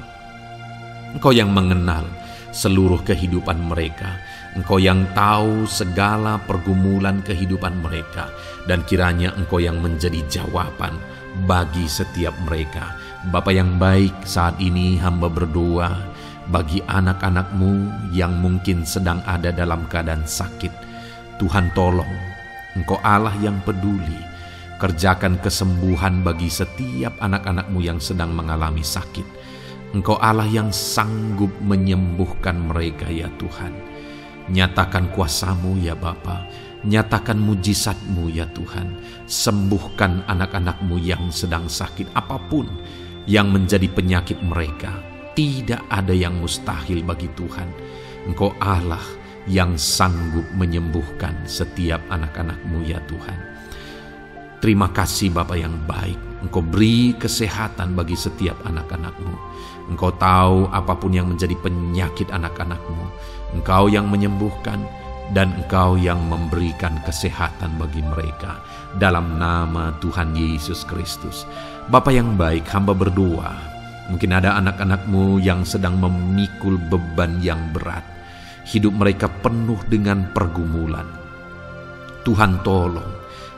Speaker 1: Engkau yang mengenal seluruh kehidupan mereka. Engkau yang tahu segala pergumulan kehidupan mereka. Dan kiranya Engkau yang menjadi jawaban bagi setiap mereka. Bapa yang baik, saat ini hamba berdoa bagi anak-anak-Mu yang mungkin sedang ada dalam keadaan sakit. Tuhan tolong, Engkau Allah yang peduli. Kerjakan kesembuhan bagi setiap anak-anak-Mu yang sedang mengalami sakit. Engkau Allah yang sanggup menyembuhkan mereka ya Tuhan. Nyatakan kuasa-Mu ya Bapa. Nyatakan mujizat-Mu ya Tuhan. Sembuhkan anak-anak-Mu yang sedang sakit apapun yang menjadi penyakit mereka. Tidak ada yang mustahil bagi Tuhan. Engkau Allah yang sanggup menyembuhkan setiap anak-anak-Mu ya Tuhan. Terima kasih Bapa yang baik. Engkau beri kesehatan bagi setiap anak-anak-Mu. Engkau tahu apapun yang menjadi penyakit anak-anak-Mu. Engkau yang menyembuhkan dan Engkau yang memberikan kesehatan bagi mereka. Dalam nama Tuhan Yesus Kristus. Bapa yang baik, hamba berdoa. Mungkin ada anak-anak-Mu yang sedang memikul beban yang berat. Hidup mereka penuh dengan pergumulan. Tuhan tolong.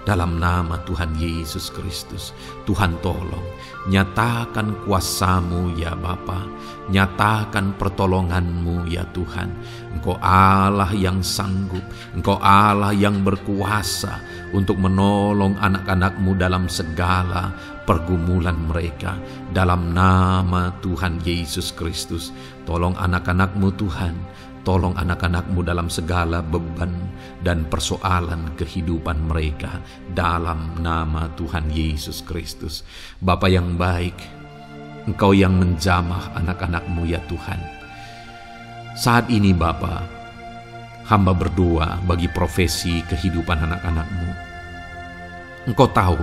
Speaker 1: Dalam nama Tuhan Yesus Kristus, Tuhan tolong, nyatakan kuasa-Mu ya Bapa, nyatakan pertolongan-Mu ya Tuhan. Engkau Allah yang sanggup, Engkau Allah yang berkuasa untuk menolong anak-anak-Mu dalam segala pergumulan mereka. Dalam nama Tuhan Yesus Kristus, tolong anak-anak-Mu Tuhan. Tolong anak-anak-Mu dalam segala beban dan persoalan kehidupan mereka. Dalam nama Tuhan Yesus Kristus. Bapa yang baik, Engkau yang menjamah anak-anak-Mu ya Tuhan. Saat ini Bapa, hamba berdoa bagi profesi kehidupan anak-anak-Mu. Engkau tahu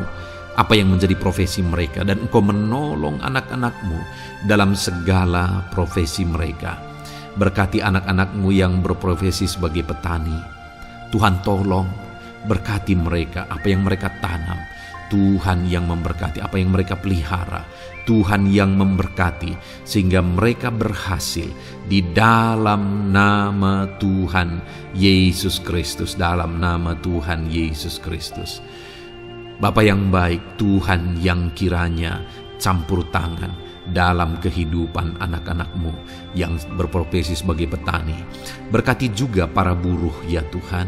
Speaker 1: apa yang menjadi profesi mereka dan Engkau menolong anak-anak-Mu dalam segala profesi mereka. Berkati anak-anak-Mu yang berprofesi sebagai petani. Tuhan tolong, berkati mereka apa yang mereka tanam. Tuhan yang memberkati apa yang mereka pelihara. Tuhan yang memberkati sehingga mereka berhasil di dalam nama Tuhan Yesus Kristus. Dalam nama Tuhan Yesus Kristus. Bapa yang baik, Tuhan yang kiranya campur tangan dalam kehidupan anak-anak-Mu yang berprofesi sebagai petani. Berkati juga para buruh ya Tuhan.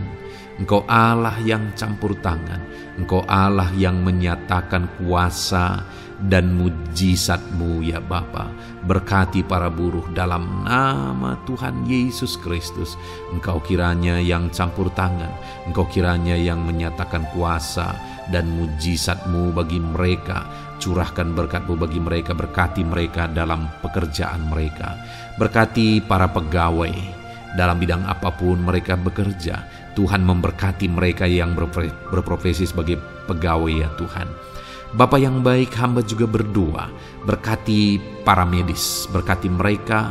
Speaker 1: Engkau Allah yang campur tangan. Engkau Allah yang menyatakan kuasa dan mujizat-Mu ya Bapa. Berkati para buruh dalam nama Tuhan Yesus Kristus. Engkau kiranya yang campur tangan. Engkau kiranya yang menyatakan kuasa dan mujizat-Mu bagi mereka. Curahkan berkat-Mu bagi mereka. Berkati mereka dalam pekerjaan mereka. Berkati para pegawai dalam bidang apapun mereka bekerja. Tuhan memberkati mereka yang berprofesi sebagai pegawai ya Tuhan. Bapa yang baik, hamba juga berdoa. Berkati para medis. Berkati mereka.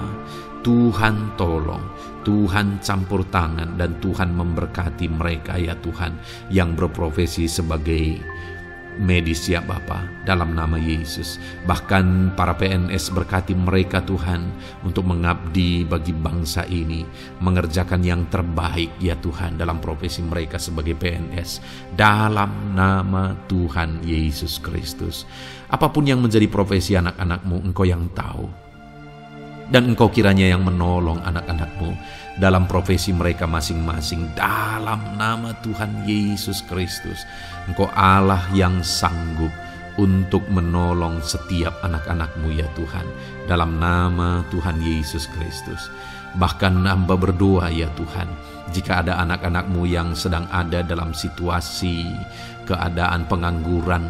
Speaker 1: Tuhan tolong. Tuhan campur tangan dan Tuhan memberkati mereka ya Tuhan yang berprofesi sebagai medis ya Bapa, dalam nama Yesus. Bahkan para PNS, berkati mereka Tuhan untuk mengabdi bagi bangsa ini, mengerjakan yang terbaik ya Tuhan dalam profesi mereka sebagai PNS. Dalam nama Tuhan Yesus Kristus. Apapun yang menjadi profesi anak-anak-Mu, Engkau yang tahu. Dan Engkau kiranya yang menolong anak-anak-Mu dalam profesi mereka masing-masing, dalam nama Tuhan Yesus Kristus. Engkau Allah yang sanggup untuk menolong setiap anak-anak-Mu ya Tuhan, dalam nama Tuhan Yesus Kristus. Bahkan hamba berdoa ya Tuhan, jika ada anak-anak-Mu yang sedang ada dalam situasi keadaan pengangguran,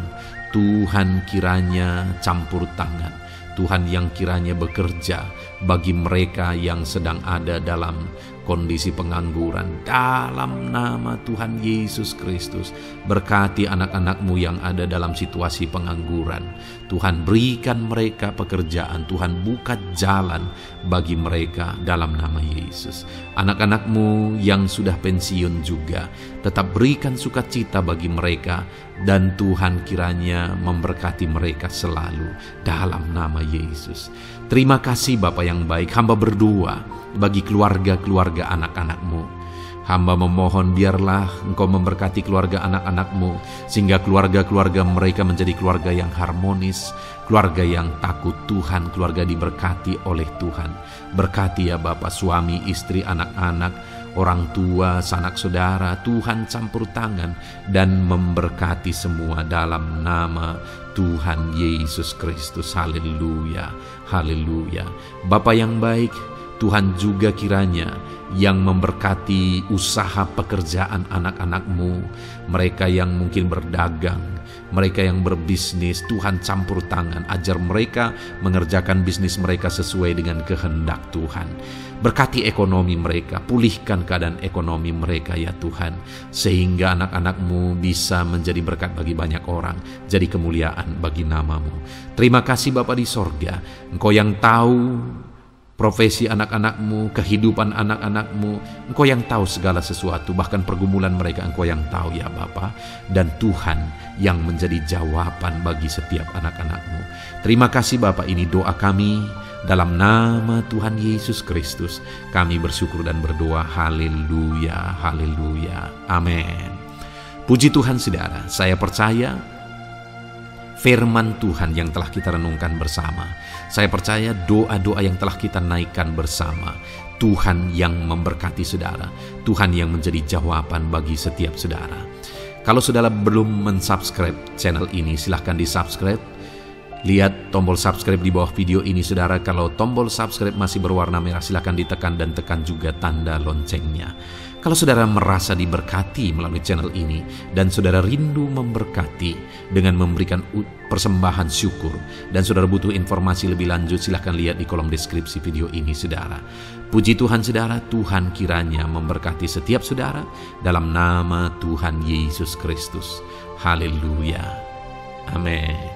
Speaker 1: Tuhan kiranya campur tangan, Tuhan yang kiranya bekerja bagi mereka yang sedang ada dalam kondisi pengangguran, dalam nama Tuhan Yesus Kristus. Berkati anak-anak-Mu yang ada dalam situasi pengangguran. Tuhan berikan mereka pekerjaan, Tuhan buka jalan bagi mereka dalam nama Yesus. Anak-anak-Mu yang sudah pensiun juga, tetap berikan sukacita bagi mereka, dan Tuhan kiranya memberkati mereka selalu dalam nama Yesus. Terima kasih Bapa yang baik, hamba berdoa bagi keluarga-keluarga anak-anak-Mu. Hamba memohon biarlah Engkau memberkati keluarga anak-anak-Mu, sehingga keluarga-keluarga mereka menjadi keluarga yang harmonis, keluarga yang takut Tuhan, keluarga diberkati oleh Tuhan. Berkati ya Bapa, suami, istri, anak-anak, orang tua, sanak saudara, Tuhan campur tangan dan memberkati semua dalam nama Tuhan Yesus Kristus. Haleluya, haleluya. Bapa yang baik, Tuhan juga kiranya yang memberkati usaha pekerjaan anak-anak-Mu, mereka yang mungkin berdagang, mereka yang berbisnis. Tuhan campur tangan, ajar mereka mengerjakan bisnis mereka sesuai dengan kehendak Tuhan. Berkati ekonomi mereka, pulihkan keadaan ekonomi mereka ya Tuhan, sehingga anak-anak-Mu bisa menjadi berkat bagi banyak orang, jadi kemuliaan bagi nama-Mu. Terima kasih Bapa di sorga, Engkau yang tahu profesi anak-anak-Mu, kehidupan anak-anak-Mu. Engkau yang tahu segala sesuatu, bahkan pergumulan mereka Engkau yang tahu ya Bapa. Dan Tuhan yang menjadi jawaban bagi setiap anak-anak-Mu. Terima kasih Bapa, ini doa kami dalam nama Tuhan Yesus Kristus. Kami bersyukur dan berdoa. Haleluya, haleluya, amin. Puji Tuhan saudara, saya percaya firman Tuhan yang telah kita renungkan bersama, saya percaya doa-doa yang telah kita naikkan bersama, Tuhan yang memberkati saudara, Tuhan yang menjadi jawaban bagi setiap saudara. Kalau saudara belum mensubscribe channel ini, silahkan di-subscribe. Lihat tombol subscribe di bawah video ini saudara. Kalau tombol subscribe masih berwarna merah, silahkan ditekan dan tekan juga tanda loncengnya. Kalau saudara merasa diberkati melalui channel ini dan saudara rindu memberkati dengan memberikan persembahan syukur, dan saudara butuh informasi lebih lanjut, silahkan lihat di kolom deskripsi video ini saudara. Puji Tuhan saudara, Tuhan kiranya memberkati setiap saudara dalam nama Tuhan Yesus Kristus. Haleluya, amin.